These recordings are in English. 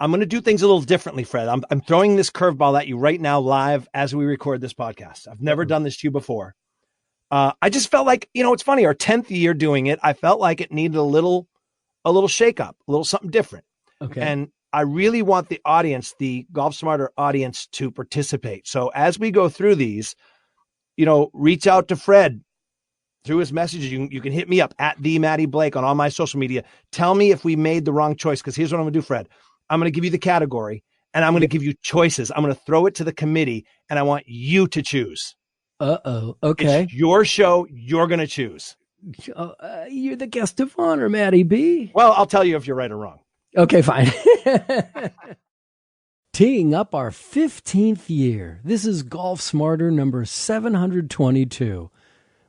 I'm going to do things a little differently, Fred. I'm throwing this curveball at you right now live as we record this podcast. I've never done this to you before. I just felt like, it's funny. Our 10th year doing it, I felt like it needed a little shakeup, a little something different. Okay. And I really want the audience, the Golf Smarter audience, to participate. So as we go through these, reach out to Fred through his messages. You can hit me up at the Matty Blake on all my social media. Tell me if we made the wrong choice. Because here's what I'm going to do, Fred. I'm going to give you the category and I'm going to give you choices. I'm going to throw it to the committee and I want you to choose. Okay. It's your show. You're going to choose. You're the guest of honor, Matty B. Well, I'll tell you if you're right or wrong. Okay, fine. Teeing up our 15th year. This is Golf Smarter number 722.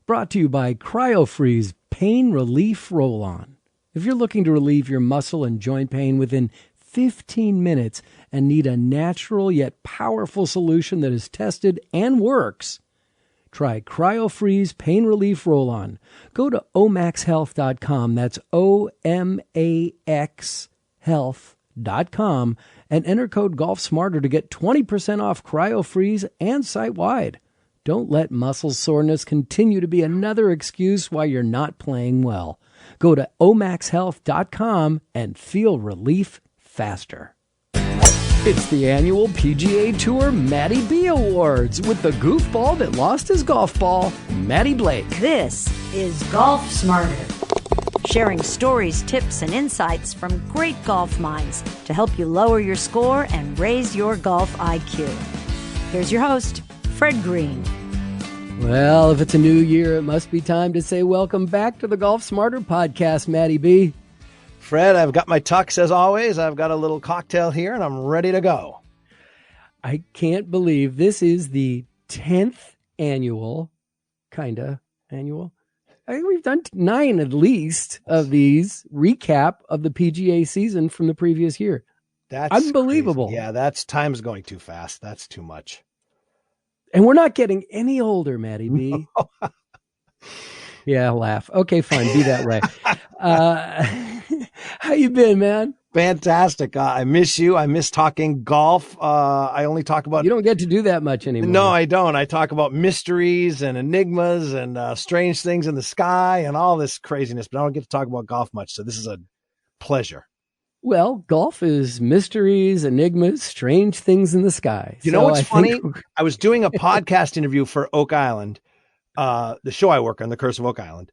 Brought to you by CryoFreeze Pain Relief Roll-On. If you're looking to relieve your muscle and joint pain within 15 minutes and need a natural yet powerful solution that is tested and works, try CryoFreeze Pain Relief Roll-On. Go to omaxhealth.com. That's OMAX health.com and enter code GolfSmarter to get 20% off CryoFreeze and site-wide. Don't let muscle soreness continue to be another excuse why you're not playing well. Go to omaxhealth.com and feel relief faster. It's the annual PGA Tour MattyB Awards with the goofball that lost his golf ball, Matty Blake. This is Golf Smarter, sharing stories, tips, and insights from great golf minds to help you lower your score and raise your golf IQ. Here's your host, Fred Green. Well, if it's a new year, it must be time to say welcome back to the Golf Smarter podcast, Matty B. Fred, I've got my tux as always. I've got a little cocktail here and I'm ready to go. I can't believe this is the 10th annual. I think we've done 9 at least of these recap of the PGA season from the previous year. That's unbelievable. Crazy. Yeah, time's going too fast. That's too much. And we're not getting any older, Matty B. Yeah, laugh. Okay, fine. Be that way. How you been, man? Fantastic. I miss you. I miss talking golf. I only talk about... You don't get to do that much anymore. No, I don't. I talk about mysteries and enigmas and strange things in the sky and all this craziness, but I don't get to talk about golf much. So this is a pleasure. Well, golf is mysteries, enigmas, strange things in the sky. You know what's funny? I was doing a podcast interview for Oak Island, the show I work on, The Curse of Oak Island.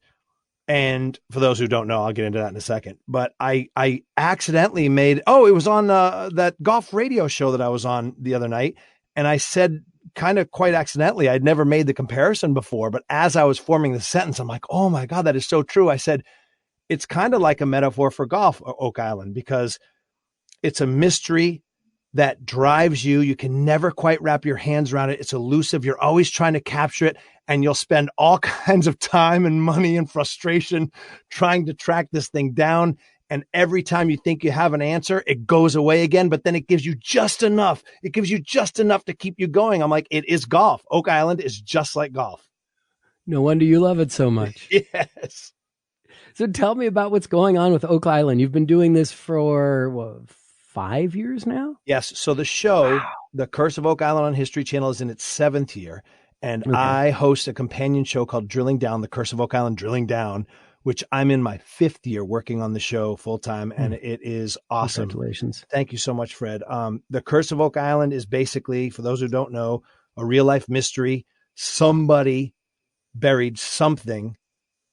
And for those who don't know, I'll get into that in a second. But I accidentally made, it was on that golf radio show that I was on the other night. And I said kind of quite accidentally, I'd never made the comparison before. But as I was forming the sentence, I'm like, oh my God, that is so true. I said, it's kind of like a metaphor for golf, Oak Island, because it's a mystery that drives you. You can never quite wrap your hands around it. It's elusive. You're always trying to capture it. And you'll spend all kinds of time and money and frustration trying to track this thing down. And every time you think you have an answer, it goes away again. But then it gives you just enough. It gives you just enough to keep you going. I'm like, it is golf. Oak Island is just like golf. No wonder you love it so much. Yes. So tell me about what's going on with Oak Island. You've been doing this for 5 years now? Yes. So the show, The Curse of Oak Island on History Channel, is in its 7th year. And okay. I host a companion show called Drilling Down, The Curse of Oak Island Drilling Down, which I'm in my 5th year working on the show full time. And it is awesome. Congratulations. Thank you so much, Fred. The Curse of Oak Island is basically, for those who don't know, a real life mystery. Somebody buried something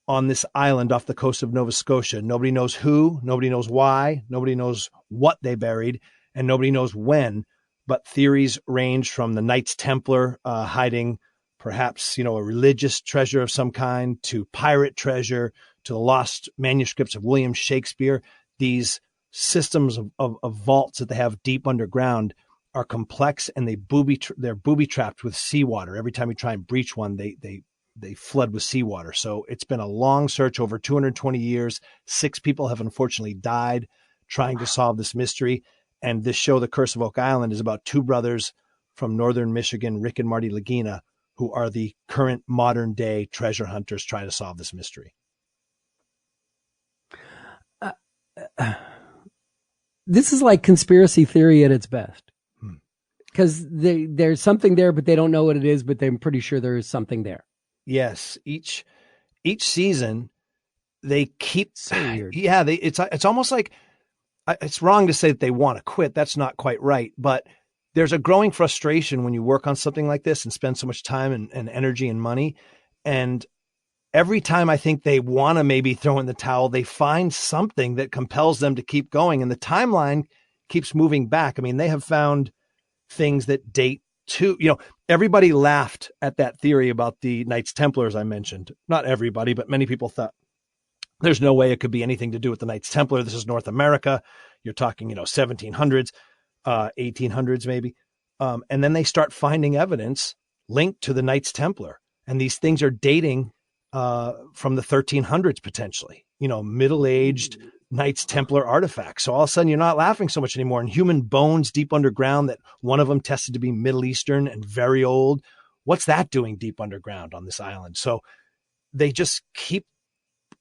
on this island off the coast of Nova Scotia. Nobody knows who, nobody knows why, nobody knows what they buried, and nobody knows when. But theories range from the Knights Templar hiding perhaps, a religious treasure of some kind, to pirate treasure, to the lost manuscripts of William Shakespeare. These systems of vaults that they have deep underground are complex, and they're booby trapped with seawater. Every time you try and breach one, they flood with seawater. So it's been a long search over 220 years. 6 people have unfortunately died trying to solve this mystery. And this show, The Curse of Oak Island, is about 2 brothers from northern Michigan, Rick and Marty Lagina, who are the current modern day treasure hunters trying to solve this mystery. This is like conspiracy theory at its best. Because there's something there, but they don't know what it is, but they're pretty sure there is something there. Yes. Each season, they keep. So weird. Yeah, it's almost like, it's wrong to say that they want to quit. That's not quite right. But there's a growing frustration when you work on something like this and spend so much time and energy and money. And every time I think they want to maybe throw in the towel, they find something that compels them to keep going. And the timeline keeps moving back. I mean, they have found things that date to, everybody laughed at that theory about the Knights Templars I mentioned. Not everybody, but many people thought there's no way it could be anything to do with the Knights Templar. This is North America. You're talking, 1700s, 1800s maybe. And then they start finding evidence linked to the Knights Templar. And these things are dating from the 1300s potentially, middle-aged Knights Templar artifacts. So all of a sudden you're not laughing so much anymore. And human bones deep underground, that one of them tested to be Middle Eastern and very old. What's that doing deep underground on this island? So they just keep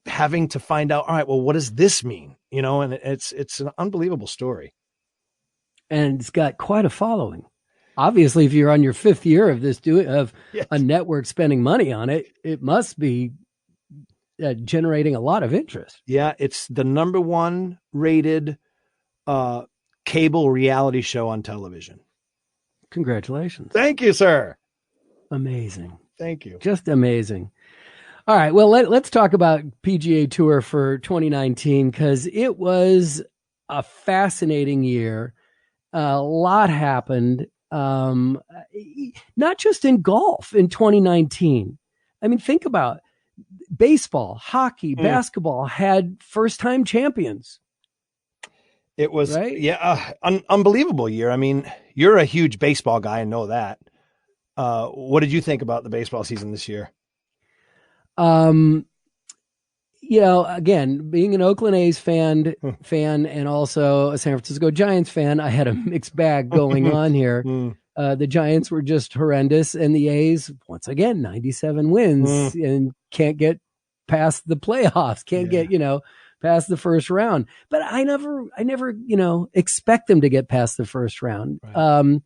having to find out, all right, well, what does this mean? And it's an unbelievable story. And it's got quite a following. Obviously, if you're on your 5th year of this Yes. a network spending money on it, it must be generating a lot of interest. Yeah, it's the number 1 rated cable reality show on television. Congratulations. Thank you, sir. Amazing. Thank you. Just amazing. All right. Well, let's talk about PGA Tour for 2019, because it was a fascinating year. A lot happened, not just in golf in 2019. I mean, think about it. Baseball, hockey, basketball had first-time champions. It was, right? Unbelievable year. I mean, you're a huge baseball guy, I know that. What did you think about the baseball season this year? Again, being an Oakland A's fan and also a San Francisco Giants fan, I had a mixed bag going on here. The Giants were just horrendous, and the A's, once again, 97 wins and can't get past the playoffs, can't get, past the first round. But I never, expect them to get past the first round. Right.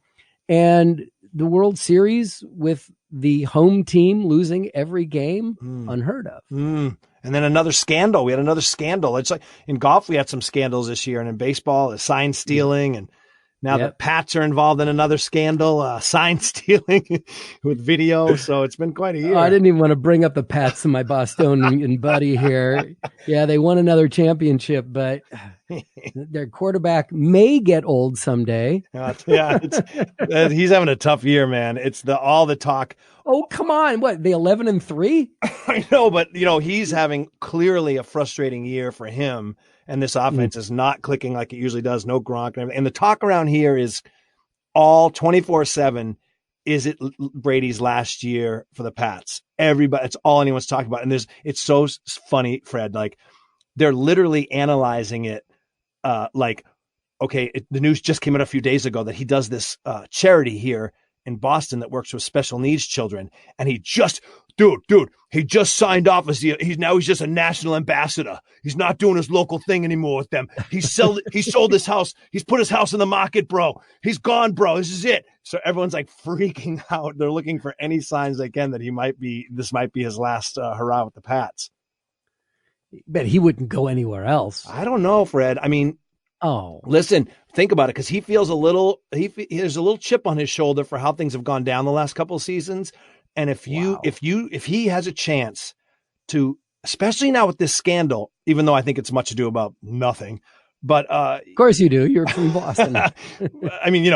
And the World Series with the home team losing every game, unheard of. And then another scandal. We had another scandal. It's like in golf, we had some scandals this year, and in baseball, the sign stealing, and now the Pats are involved in another scandal, sign stealing with video. So it's been quite a year. Oh, I didn't even want to bring up the Pats to my Bostonian buddy here. Yeah, they won another championship, but their quarterback may get old someday. He's having a tough year, man. It's all the talk. Oh, come on. What, the 11-3? I know, but he's having clearly a frustrating year for him. And this offense is not clicking like it usually does. No Gronk and everything. And the talk around here is all 24/7. Is it Brady's last year for the Pats? Everybody, it's all anyone's talking about. And it's so funny, Fred. Like, they're literally analyzing it. The news just came out a few days ago that he does this charity here in Boston that works with special needs children. And he just signed off as he's just a national ambassador. He's not doing his local thing anymore with them. He sold his house. He's put his house in the market, bro. He's gone, bro. This is it. So everyone's like freaking out. They're looking for any signs they can that this might be his last hurrah with the Pats. But he wouldn't go anywhere else. I don't know, Fred. I mean, listen, think about it, because he feels there's a little chip on his shoulder for how things have gone down the last couple of seasons. And if he has a chance to, especially now with this scandal, even though I think it's much ado about nothing, but of course you do. You're from Boston. I mean,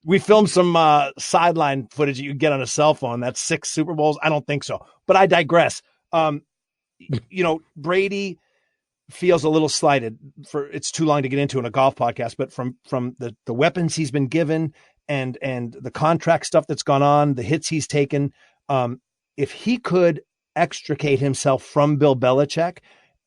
we filmed some sideline footage that you get on a cell phone. That's 6 Super Bowls. I don't think so, but I digress. Brady feels a little slighted. It's too long to get into in a golf podcast, but from the weapons he's been given and the contract stuff that's gone on, the hits he's taken, if he could extricate himself from Bill Belichick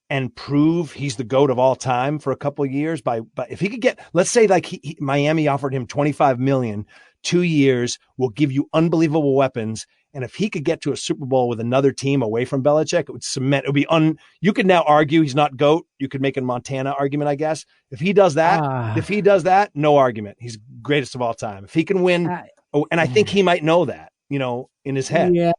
and prove he's the GOAT of all time for a couple of years, if he could get, let's say, like Miami offered him $25 million 2 years will give you unbelievable weapons. And if he could get to a Super Bowl with another team away from Belichick, it would cement. It would be you could now argue he's not GOAT. You could make a Montana argument, I guess. If he does that, no argument. He's greatest of all time. If he can win, and I think he might know that, in his head. Yeah.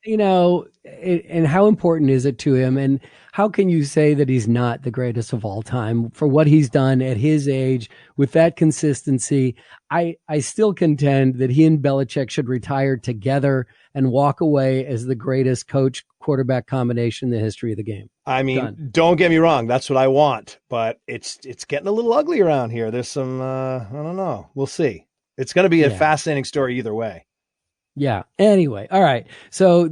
And how important is it to him? And how can you say that he's not the greatest of all time for what he's done at his age with that consistency? I still contend that he and Belichick should retire together and walk away as the greatest coach quarterback combination in the history of the game. I mean, Don't get me wrong. That's what I want, but it's getting a little ugly around here. There's some, I don't know. We'll see. It's going to be a fascinating story either way. Yeah. Anyway. All right. So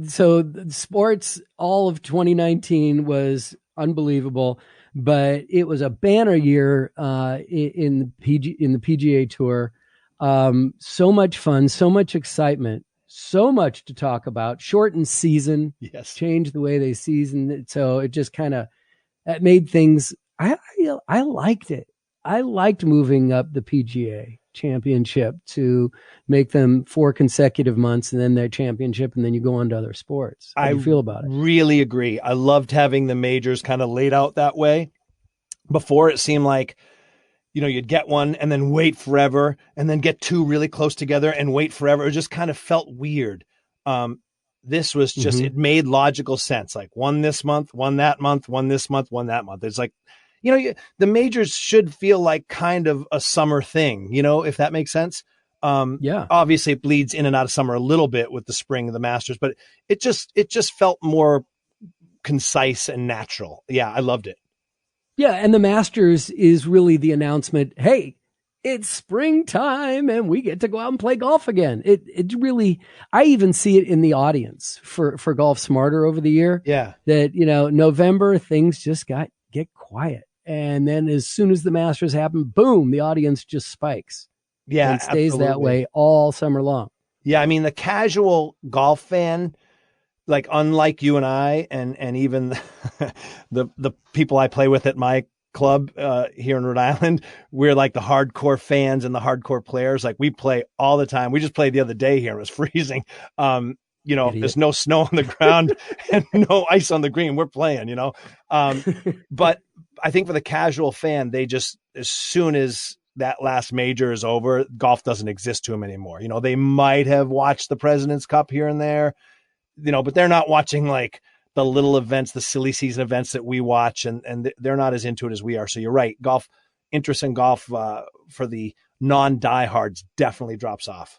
sports, all of 2019 was unbelievable, but it was a banner year in the PGA Tour. So much fun, so much excitement, so much to talk about. Shortened season, changed the way they seasoned it. So it just kind of made things. I liked it. I liked moving up the PGA Championship to make them 4 consecutive months and then their championship, and then you go on to other sports. How do you feel about it? I really agree. I loved having the majors kind of laid out that way. Before, it seemed like, you'd get one and then wait forever and then get 2 really close together and wait forever. It just kind of felt weird. This was just, it made logical sense. Like one this month, one that month, one this month, one that month. It's like, the majors should feel like kind of a summer thing, if that makes sense. Obviously it bleeds in and out of summer a little bit with the spring of the Masters, but it just felt more concise and natural. Yeah. I loved it. Yeah. And the Masters is really the announcement. Hey, it's springtime and we get to go out and play golf again. It really, I even see it in the audience for Golf Smarter over the year. Yeah. That, November, things just get quiet. And then as soon as the Masters happen, boom, the audience just spikes. Yeah. And stays that way all summer long. Yeah. I mean, the casual golf fan, like unlike you and I, and even the people I play with at my club here in Rhode Island, we're like the hardcore fans and the hardcore players. Like we play all the time. We just played the other day here. It was freezing. There's no snow on the ground and no ice on the green. We're playing, but I think for the casual fan, they just, as soon as that last major is over, golf doesn't exist to them anymore. They might have watched the President's Cup here and there, but they're not watching like the little events, the silly season events that we watch, and they're not as into it as we are. So you're right. Interest in golf for the non-diehards definitely drops off.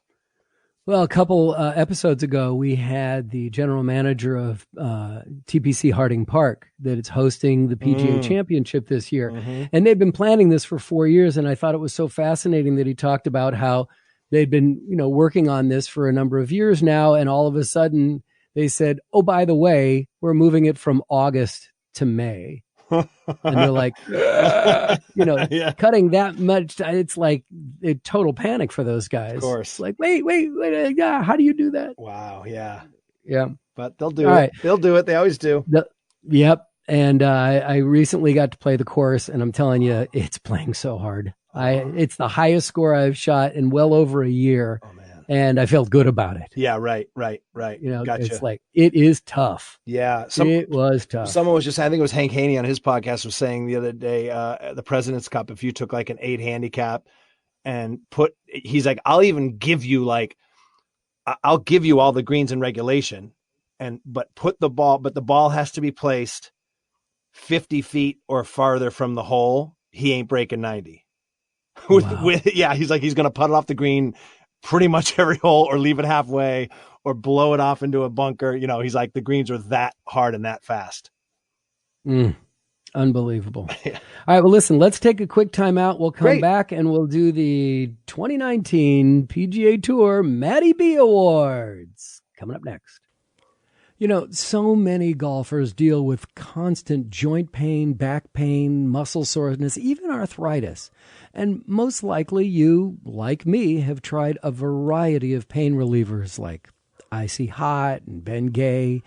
Well, a couple episodes ago, we had the general manager of TPC Harding Park that it's hosting the PGA Championship this year. And they've been planning this for 4 years. And I thought it was so fascinating that he talked about how they'd been, working on this for a number of years now. And all of a sudden they said, oh, by the way, we're moving it from August to May. And they're like, cutting that much. It's like a total panic for those guys. Of course. It's like, wait, how do you do that? Wow. Yeah. Yeah. But they'll do it. Right. They'll do it. They always do. Yep. And I recently got to play the course, and I'm telling you, it's playing so hard. It's the highest score I've shot in well over a year. Oh, man. And I felt good about it. Yeah, right. Gotcha. It's like, it is tough. Yeah. It was tough. Someone was just, I think it was Hank Haney on his podcast was saying the other day, the President's Cup, if you took like an 8 handicap and he's like, I'll even give you I'll give you all the greens in regulation but the ball has to be placed 50 feet or farther from the hole. He ain't breaking 90. Wow. He's like, he's going to putt it off the green pretty much every hole or leave it halfway or blow it off into a bunker. He's like, the greens are that hard and that fast. Unbelievable. All right. Well, listen, let's take a quick time out. We'll come back and we'll do the 2019 PGA Tour MattyB Awards coming up next. So many golfers deal with constant joint pain, back pain, muscle soreness, even arthritis. And most likely you, like me, have tried a variety of pain relievers like Icy Hot and Bengay,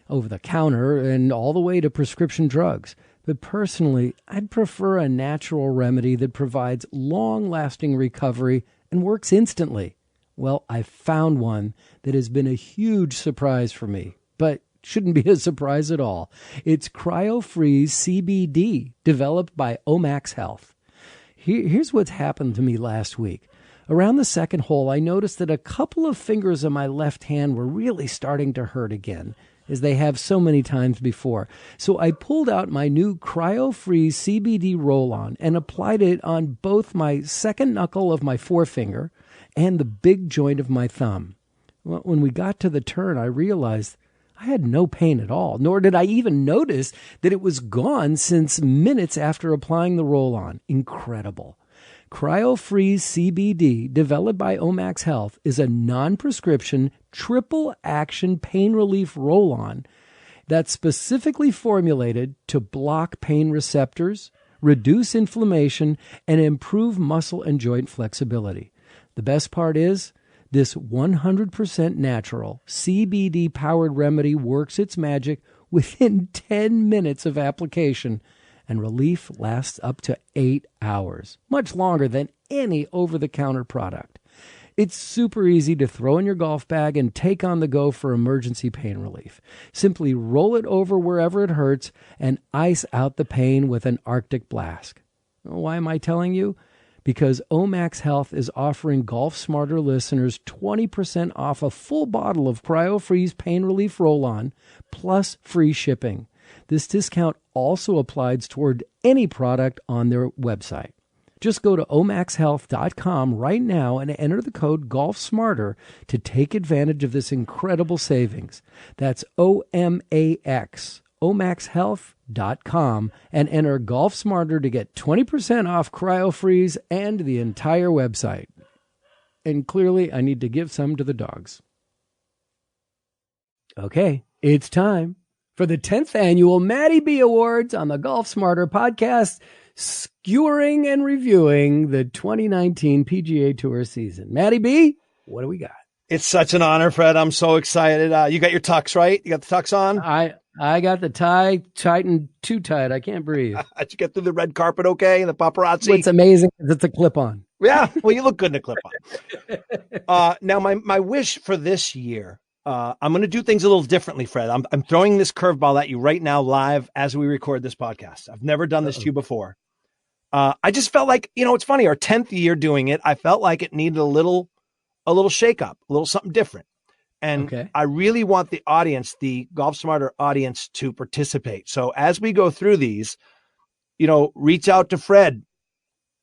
over the counter, and all the way to prescription drugs. But personally, I'd prefer a natural remedy that provides long-lasting recovery and works instantly. Well, I found one that has been a huge surprise for me, but shouldn't be a surprise at all. It's CryoFreeze CBD, developed by Omax Health. Here's what's happened to me last week. Around the second hole, I noticed that a couple of fingers of my left hand were really starting to hurt again, as they have so many times before. So I pulled out my new CryoFreeze CBD roll-on and applied it on both my second knuckle of my forefinger and the big joint of my thumb. Well, when we got to the turn, I realized I had no pain at all, nor did I even notice that it was gone since minutes after applying the roll-on. Incredible. CryoFreeze CBD, developed by Omax Health, is a non-prescription, triple-action pain relief roll-on that's specifically formulated to block pain receptors, reduce inflammation, and improve muscle and joint flexibility. The best part is, this 100% natural CBD-powered remedy works its magic within 10 minutes of application, and relief lasts up to 8 hours, much longer than any over-the-counter product. It's super easy to throw in your golf bag and take on the go for emergency pain relief. Simply roll it over wherever it hurts and ice out the pain with an Arctic blast. Why am I telling you? Because Omax Health is offering Golf Smarter listeners 20% off a full bottle of CryoFreeze Pain Relief Roll-On, plus free shipping. This discount also applies toward any product on their website. Just go to omaxhealth.com right now and enter the code GolfSmarter to take advantage of this incredible savings. That's OMAX, omaxhealth.com, and enter GolfSmarter to get 20% off CryoFreeze and the entire website. And clearly, I need to give some to the dogs. Okay, it's time for the 10th annual MattyB Awards on the Golf Smarter podcast, skewering and reviewing the 2019 PGA Tour season. MattyB, what do we got? It's such an honor, Fred. I'm so excited. You got your tux, right? You got the tux on? I got the tie tightened too tight. I can't breathe. Did you get through the red carpet okay? The paparazzi? What's amazing is it's a clip-on. Yeah, well, you look good in a clip-on. Now, my wish for this year, I'm going to do things a little differently, Fred. I'm throwing this curveball at you right now live as we record this podcast. I've never done this to you before. I just felt like, it's funny, our 10th year doing it, I felt like it needed a little shake-up, a little something different. And I really want the audience, the Golf Smarter audience, to participate. So as we go through these, reach out to Fred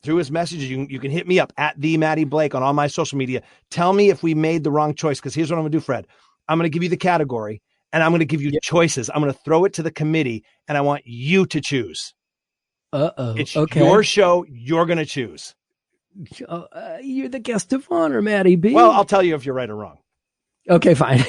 through his messages. You can hit me up at the Matty Blake on all my social media. Tell me if we made the wrong choice, because here's what I'm going to do, Fred. I'm going to give you the category, and I'm going to give you choices. I'm going to throw it to the committee, and I want you to choose. It's your show. You're going to choose. You're the guest of honor, MattyB. Well, I'll tell you if you're right or wrong. Okay, fine.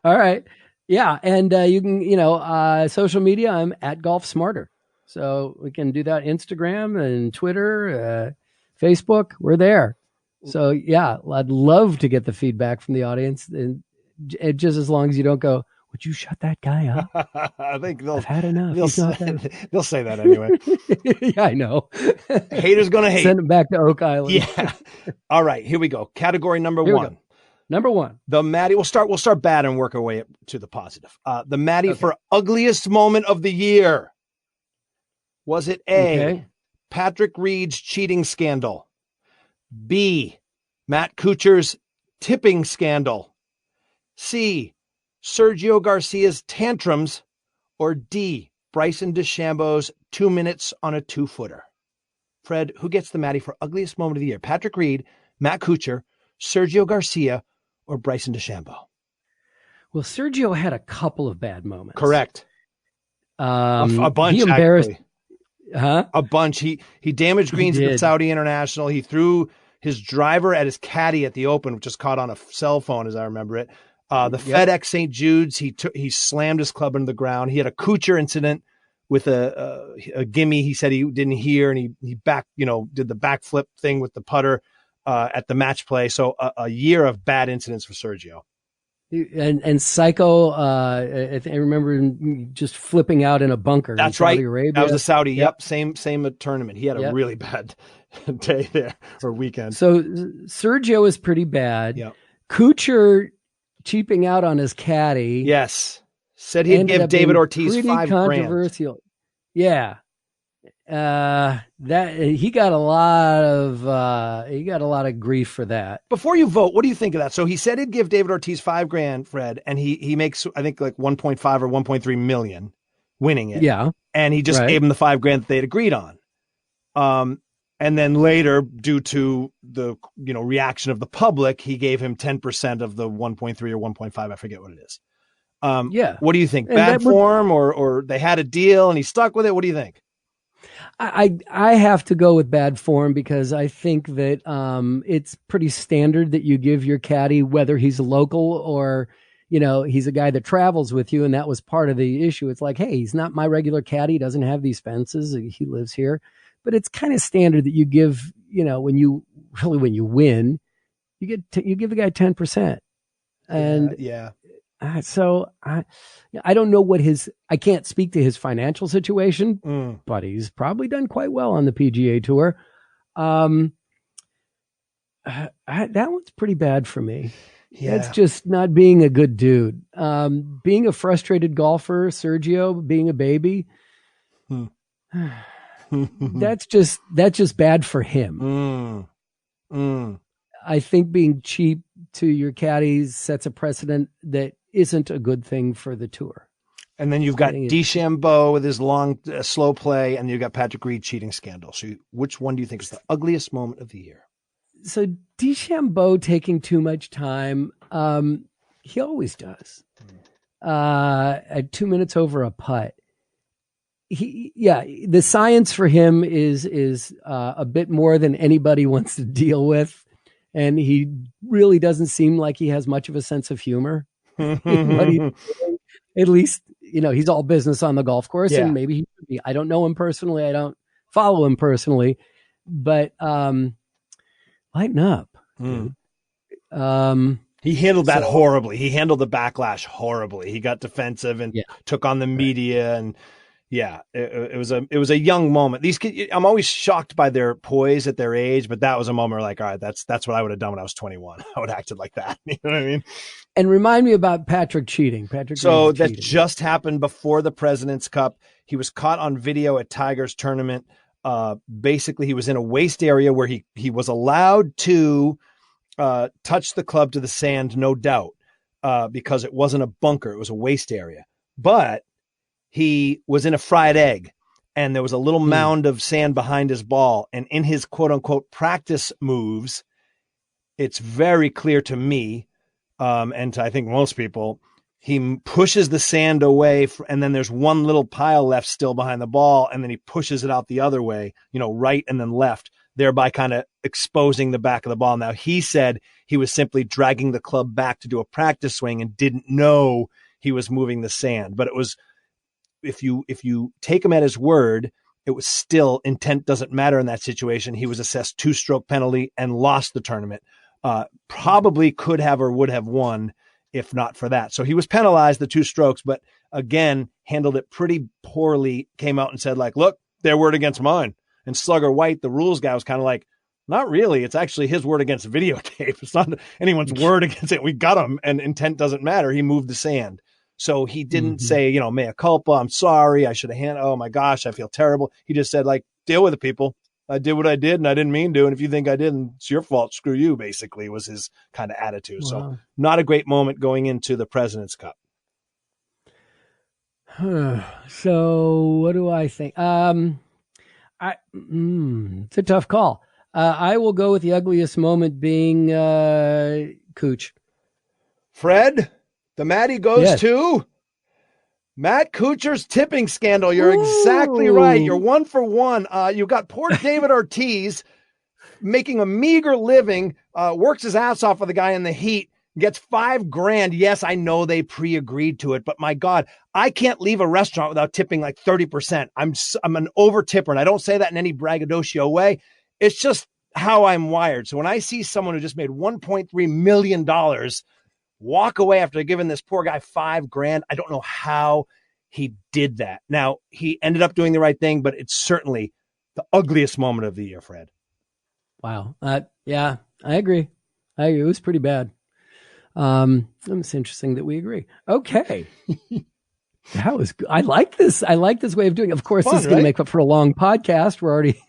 All right. Yeah. And you can, social media, I'm at Golf Smarter. So we can do that. Instagram and Twitter, Facebook, we're there. So yeah, I'd love to get the feedback from the audience. And just as long as you don't go, would you shut that guy up? I think I've had enough. They'll say that anyway. Yeah, I know. Haters going to hate. Send him back to Oak Island. Yeah. All right, here we go. Category number one. Number one. The Matty, we'll start bad and work our way up to the positive. The Matty for ugliest moment of the year. Was it A, Patrick Reed's cheating scandal? B, Matt Kuchar's tipping scandal? C, Sergio Garcia's tantrums? Or D, Bryson DeChambeau's 2 minutes on a 2-footer? Fred, who gets the Matty for ugliest moment of the year? Patrick Reed, Matt Kuchar, Sergio Garcia, or Bryson DeChambeau? Well, Sergio had a couple of bad moments. Correct. A bunch, he embarrassed, actually. A bunch. He damaged greens at the Saudi International. He threw his driver at his caddy at the Open, which was caught on a cell phone, as I remember it. The FedEx St. Jude's, he slammed his club into the ground. He had a Kuchar incident with a gimme. He said he didn't hear, and he did the backflip thing with the putter at the match play. So a year of bad incidents for Sergio. And Psycho, I remember him just flipping out in a bunker. That's in Saudi right. Arabia. That was the Saudi. Yep. Same tournament. He had a Yep. really bad day there or weekend. So Sergio is pretty bad. Yep. Kuchar cheaping out on his caddy. Yes. Said he'd give David Ortiz $5,000. Controversial. Yeah. That he got a lot of grief for that. Before you vote, what do you think of that? So he said he'd give David Ortiz $5,000, Fred, and he makes, I think, like 1.5 or 1.3 million winning it. Yeah. And he just gave him the $5,000 that they'd agreed on. And then later, due to the reaction of the public, he gave him 10% of the 1.3 or 1.5. I forget what it is. Yeah. What do you think? And Bad form, or they had a deal and he stuck with it? What do you think? I have to go with bad form because I think that it's pretty standard that you give your caddy, whether he's a local or he's a guy that travels with you, and that was part of the issue. It's like, hey, he's not my regular caddy. He doesn't have these fences. He lives here. But it's kind of standard that you give, when you win, you give the guy 10%. And yeah. So I don't know I can't speak to his financial situation, but he's probably done quite well on the PGA Tour. That one's pretty bad for me. Yeah. That's just not being a good dude. Being a frustrated golfer, Sergio, being a baby. That's just bad for him. I think being cheap to your caddies sets a precedent that isn't a good thing for the tour. And then you've got DeChambeau with his long, slow play, and you've got Patrick Reed cheating scandal. So which one do you think is the ugliest moment of the year? So DeChambeau taking too much time. He always does. At 2 minutes over a putt. The science for him is a bit more than anybody wants to deal with. And he really doesn't seem like he has much of a sense of humor. At least, he's all business on the golf course, and maybe he should be. I don't know him personally. I don't follow him personally, but lighten up. He handled that horribly. He handled the backlash horribly. He got defensive and took on the media, and it was a young moment. These kids, I'm always shocked by their poise at their age, but that was a moment where, like, all right, that's what I would have done when I was 21. I would have acted like that. You know what I mean? And remind me about Patrick cheating. So that just happened before the President's Cup. He was caught on video at Tiger's tournament. Basically, he was in a waist area where he was allowed to touch the club to the sand, no doubt, because it wasn't a bunker. It was a waist area. But he was in a fried egg, and there was a little mound of sand behind his ball. And in his quote unquote practice moves, it's very clear to me, and to I think most people, he pushes the sand away, and then there's one little pile left still behind the ball, and then he pushes it out the other way, right and then left, thereby kind of exposing the back of the ball. Now, he said he was simply dragging the club back to do a practice swing and didn't know he was moving the sand. But it was, if you take him at his word, it was still, intent doesn't matter in that situation. He was assessed 2-stroke penalty and lost the tournament. Probably could have or would have won if not for that. So he was penalized the 2 strokes, but again, handled it pretty poorly, came out and said, like, look, their word against mine. And Slugger White, the rules guy, was kind of like, not really. It's actually his word against videotape. It's not anyone's word against it. We got him, and intent doesn't matter. He moved the sand. So he didn't say, mea culpa, I'm sorry, I should have oh my gosh, I feel terrible. He just said, like, deal with it, people. I did what I did, and I didn't mean to. And if you think I didn't, it's your fault. Screw you, basically, was his kind of attitude. Wow. So not a great moment going into the President's Cup. So what do I think? It's a tough call. I will go with the ugliest moment being Cooch. Fred, the Matty goes to Matt Kuchar's tipping scandal. You're exactly right. You're 1 for 1. You got poor David Ortiz making a meager living, works his ass off with the guy in the heat, gets $5,000. Yes, I know they pre-agreed to it, but my God, I can't leave a restaurant without tipping like 30%. I'm an over tipper, and I don't say that in any braggadocio way. It's just how I'm wired. So when I see someone who just made $1.3 million, walk away after giving this poor guy $5,000. I don't know how he did that. Now, he ended up doing the right thing, but it's certainly the ugliest moment of the year, Fred. Wow. Yeah, I agree. It was pretty bad. It's interesting that we agree. Okay. That was good. I like this. I like this way of doing it. Of course, this is going to make up for a long podcast. We're already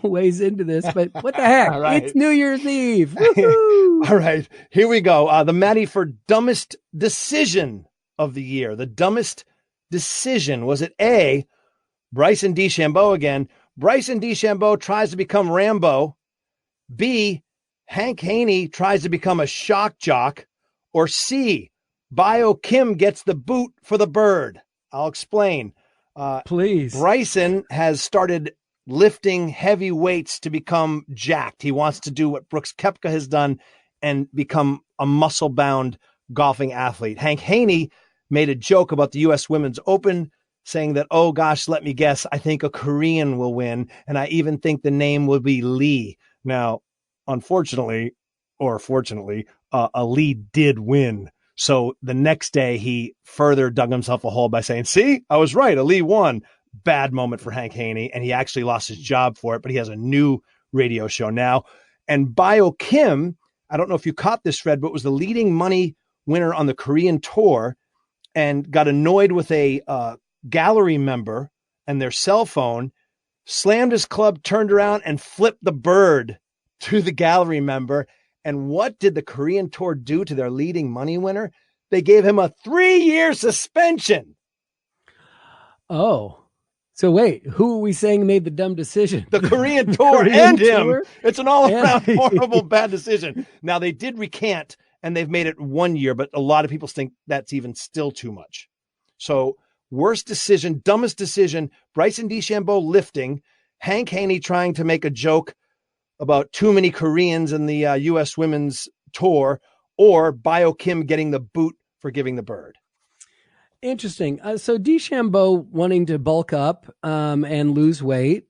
ways into this, but what the heck? Right. It's New Year's Eve. All right. Here we go. The Matty for dumbest decision of the year. The dumbest decision. Was it A, Bryson DeChambeau again? Bryson DeChambeau tries to become Rambo. B, Hank Haney tries to become a shock jock. Or C, Bio Kim gets the boot for the bird. I'll explain. Please. Bryson has started lifting heavy weights to become jacked. He wants to do what Brooks Koepka has done and become a muscle-bound golfing athlete. Hank Haney made a joke about the U.S. Women's Open, saying that, oh gosh, let me guess, I think a Korean will win, and I even think the name will be Lee. Now, unfortunately, or fortunately, Lee did win. So the next day, he further dug himself a hole by saying, see, I was right, Ali won. Bad moment for Hank Haney, and he actually lost his job for it, but he has a new radio show now. And Bio Kim, I don't know if you caught this, Fred, but was the leading money winner on the Korean tour and got annoyed with a gallery member and their cell phone, slammed his club, turned around, and flipped the bird to the gallery member. And what did the Korean tour do to their leading money winner? They gave him a 3-year suspension. Oh, so wait, who are we saying made the dumb decision? The Korean tour and him. It's an all-around horrible, bad decision. Now, they did recant, and they've made it 1 year, but a lot of people think that's even still too much. So, worst decision, dumbest decision, Bryson DeChambeau lifting, Hank Haney trying to make a joke about too many Koreans in the U.S. Women's Tour, or Bio Kim getting the boot for giving the bird. Interesting. So DeChambeau wanting to bulk up and lose weight.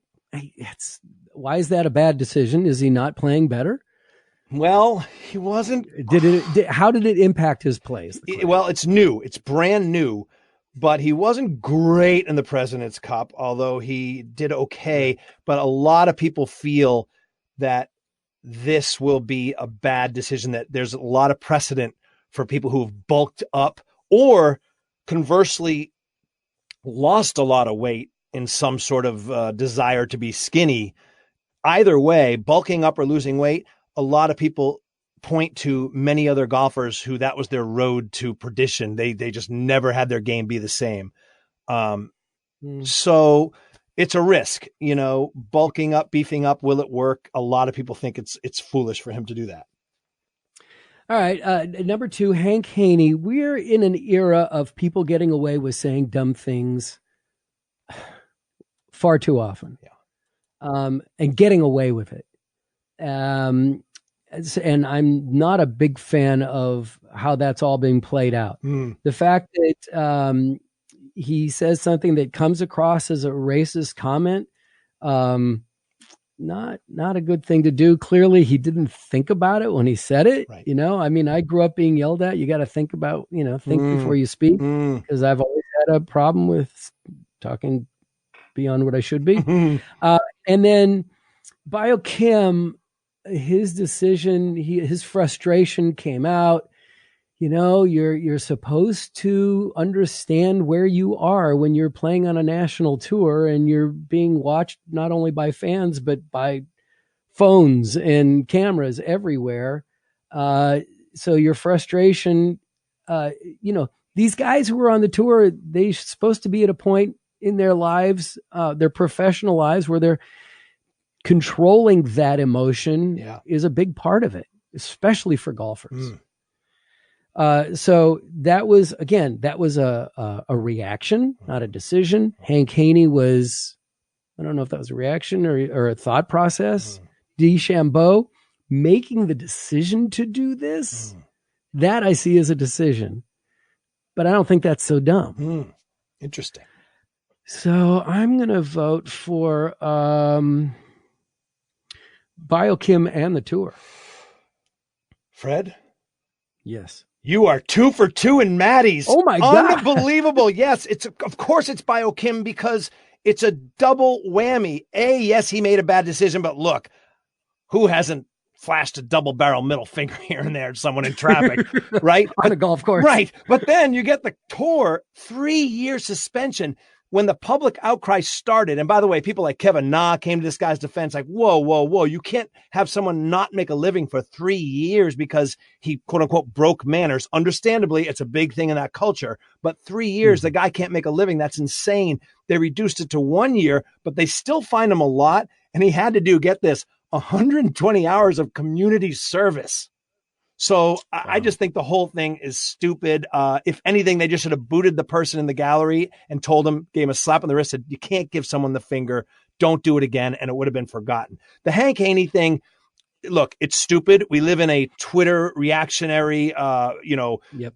Why is that a bad decision? Is he not playing better? Well, he wasn't. How did it impact his plays? Well, it's new. It's brand new. But he wasn't great in the President's Cup, although he did okay. But a lot of people feel that this will be a bad decision, that there's a lot of precedent for people who've bulked up or conversely lost a lot of weight in some sort of desire to be skinny. Either way, bulking up or losing weight, a lot of people point to many other golfers who that was their road to perdition. They just never had their game be the same. So it's a risk, bulking up, beefing up. Will it work? A lot of people think it's foolish for him to do that. All right. Number 2, Hank Haney. We're in an era of people getting away with saying dumb things far too often. Yeah. And getting away with it. And I'm not a big fan of how that's all being played out. The fact that he says something that comes across as a racist comment, not a good thing to do. Clearly, he didn't think about it when he said it. Right. I grew up being yelled at. You got to think about, think before you speak, because I've always had a problem with talking beyond what I should be. And then Bio Kim, his decision, his frustration came out. You're supposed to understand where you are when you're playing on a national tour and you're being watched not only by fans, but by phones and cameras everywhere. So your frustration, these guys who are on the tour, they're supposed to be at a point in their lives, their professional lives, where they're controlling that emotion is a big part of it, especially for golfers. So that was a reaction, not a decision. Hank Haney was, I don't know if that was a reaction or a thought process. DeChambeau making the decision to do this, that I see as a decision, but I don't think that's so dumb. Interesting. So I'm going to vote for Bio Kim and the tour. Fred? Yes. You are 2 for 2 in Matty's. Oh my God. Unbelievable. Yes, of course it's Bio Kim because it's a double whammy. Yes, he made a bad decision, but look, who hasn't flashed a double barrel middle finger here and there to someone in traffic, right? On a golf course. Right. But then you get the tour 3-year suspension. When the public outcry started, and by the way, people like Kevin Na came to this guy's defense like, whoa. You can't have someone not make a living for 3 years because he, quote unquote, broke manners. Understandably, it's a big thing in that culture. But 3 years, the guy can't make a living. That's insane. They reduced it to 1 year, but they still fined him a lot. And he had to do, get this, 120 hours of community service. So I just think the whole thing is stupid. If anything, they just should have booted the person in the gallery and told him, gave him a slap on the wrist, said, you can't give someone the finger. Don't do it again. And it would have been forgotten. The Hank Haney thing, look, it's stupid. We live in a Twitter reactionary,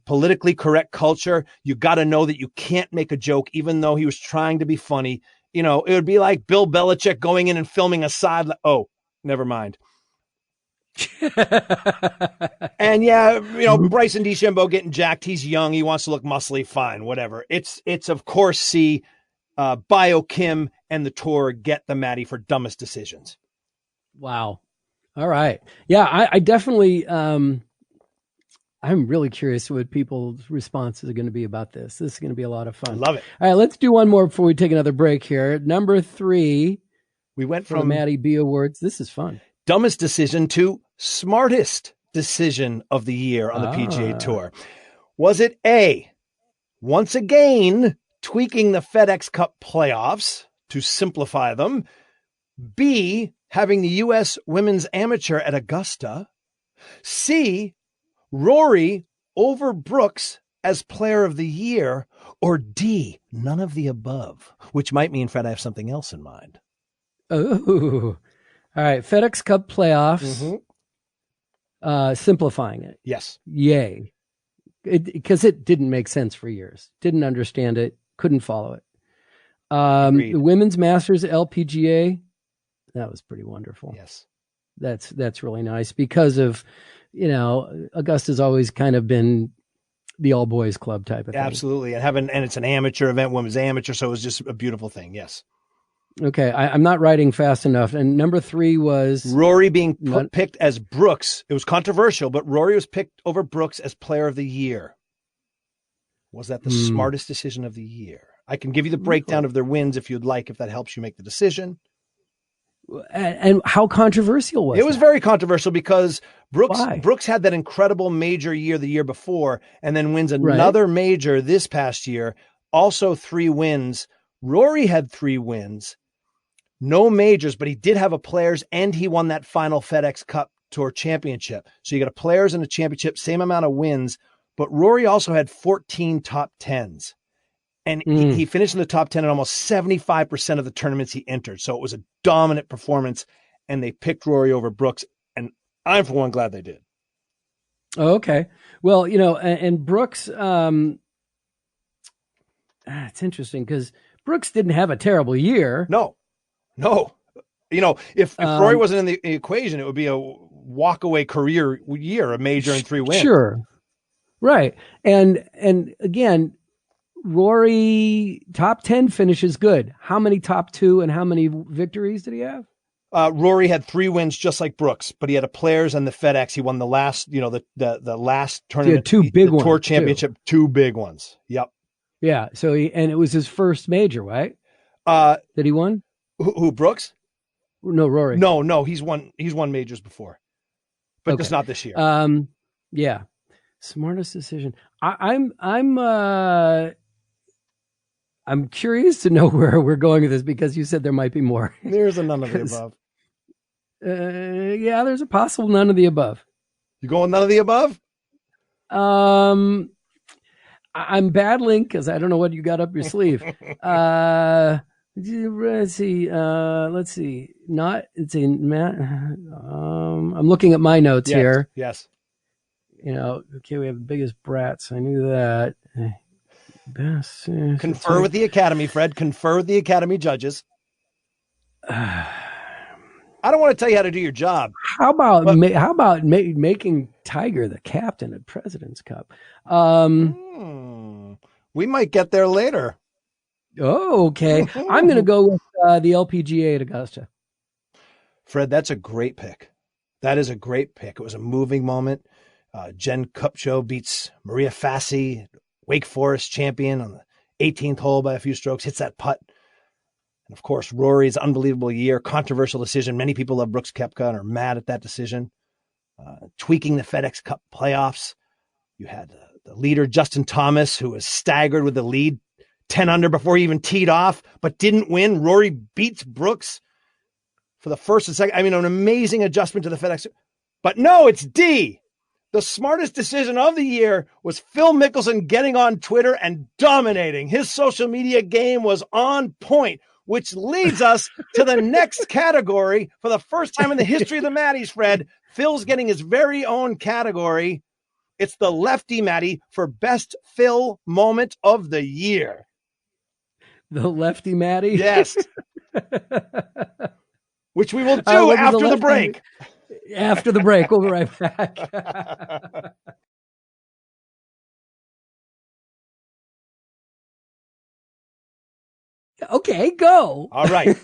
politically correct culture. You got to know that you can't make a joke, even though he was trying to be funny. It would be like Bill Belichick going in and filming a side. Oh, never mind. And Bryson DeChambeau getting jacked. He's young. He wants to look muscly. Fine, whatever. It's of course, Bio Kim and the tour get the Matty for dumbest decisions. Wow. All right. Yeah, I definitely, I'm really curious what people's responses are going to be about this. This is going to be a lot of fun. Love it. All right, let's do one more before we take another break here. Number 3. We went from the MattyB Awards. This is fun. Dumbest decision to smartest decision of the year on the PGA Tour. Was it A, once again, tweaking the FedEx Cup playoffs to simplify them? B, having the U.S. Women's Amateur at Augusta? C, Rory over Brooks as player of the year? Or D, none of the above, which might mean, Fred, I have something else in mind. Oh, all right. FedEx Cup playoffs, simplifying it. Yes. Yay. Because it didn't make sense for years. Didn't understand it. Couldn't follow it. The Women's Masters LPGA, that was pretty wonderful. Yes. That's really nice because of, Augusta's always kind of been the all boys club type of thing. Absolutely. And it's an amateur event, women's amateur. So it was just a beautiful thing. Yes. Okay, I'm not writing fast enough. And number 3 was Rory being picked as Brooks. It was controversial, but Rory was picked over Brooks as player of the year. Was that the smartest decision of the year? I can give you the breakdown of their wins if you'd like, if that helps you make the decision. And how controversial was it? It was very controversial because Brooks had that incredible major year the year before and then wins another major this past year. Also 3 wins. Rory had 3 wins. No majors, but he did have a players and he won that final FedEx Cup Tour championship. So you got a players and a championship, same amount of wins, but Rory also had 14 top 10s. And he finished in the top 10 in almost 75% of the tournaments he entered. So it was a dominant performance and they picked Rory over Brooks. And I'm for one glad they did. Oh, okay. Well, and Brooks, it's interesting because Brooks didn't have a terrible year. No. If Rory wasn't in the equation, it would be a walk-away career year, a major and 3 wins. Sure. Right. And again, Rory top 10 finishes good. How many top 2 and how many victories did he have? Rory had 3 wins just like Brooks, but he had a players and the FedEx. He won the last, the last tournament. He had 2 big ones. Tour championship, 2 big ones. Yep. Yeah. So it was his first major, right? That he won? Who Brooks? No, Rory. No, he's won majors before, but just not this year. Yeah. Smartest decision. I'm curious to know where we're going with this because you said there might be more. There's a none of the above. Yeah, there's a possible none of the above. You going none of the above? I'm battling because I don't know what you got up your sleeve. Let's see. Not it's a Matt. I'm looking at my notes here. Yes. Okay, we have the biggest brats. I knew that. Best. Confer with the Academy, Fred. Confer with the Academy judges. I don't want to tell you how to do your job. How about making Tiger the captain at President's Cup? We might get there later. Oh, okay. I'm going to go with the LPGA at Augusta. Fred, that's a great pick. That is a great pick. It was a moving moment. Jen Kupcho beats Maria Fassi, Wake Forest champion, on the 18th hole by a few strokes, hits that putt. And of course, Rory's unbelievable year, controversial decision. Many people love Brooks Koepka and are mad at that decision. Tweaking the FedEx Cup playoffs. You had the leader, Justin Thomas, who was staggered with the lead 10 under before he even teed off, but didn't win. Rory beats Brooks for the first and second. I mean, an amazing adjustment to the FedEx. But no, it's D. The smartest decision of the year was Phil Mickelson getting on Twitter and dominating. His social media game was on point, which leads us to the next category. For the first time in the history of the Matties, Fred, Phil's getting his very own category. It's the Lefty Matty for best Phil moment of the year. The Lefty Matty? Yes. Which we will do after the break. After the break, we'll be right back. Okay, go. All right.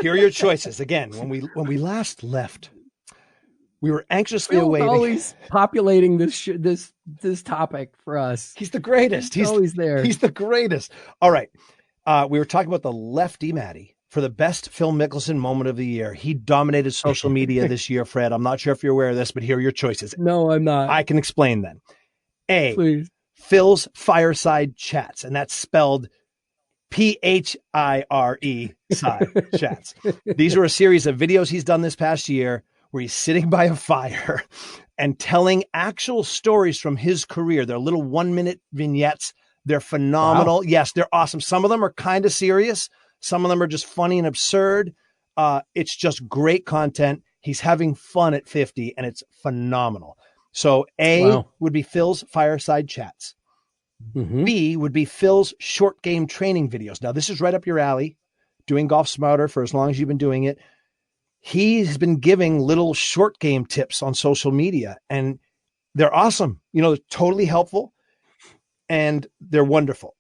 Here are your choices. Again, when we last left, we were anxiously awaiting. Always populating this topic for us. He's the greatest. He's always there. He's the greatest. All right. We were talking about the Lefty Matty for the best Phil Mickelson moment of the year. He dominated social media this year, Fred. I'm not sure if you're aware of this, but here are your choices. No, I'm not. I can explain then. A, please. Phil's Fireside Chats, and that's spelled PHIRE side chats. These are a series of videos he's done this past year where he's sitting by a fire and telling actual stories from his career. They're little 1-minute vignettes. They're phenomenal. Wow. Yes, they're awesome. Some of them are kind of serious. Some of them are just funny and absurd. It's just great content. He's having fun at 50, and it's phenomenal. So A would be Phil's Fireside Chats. Mm-hmm. B would be Phil's short game training videos. Now, this is right up your alley, doing Golf Smarter for as long as you've been doing it. He's been giving little short game tips on social media, and they're awesome. You know, they're totally helpful, and they're wonderful.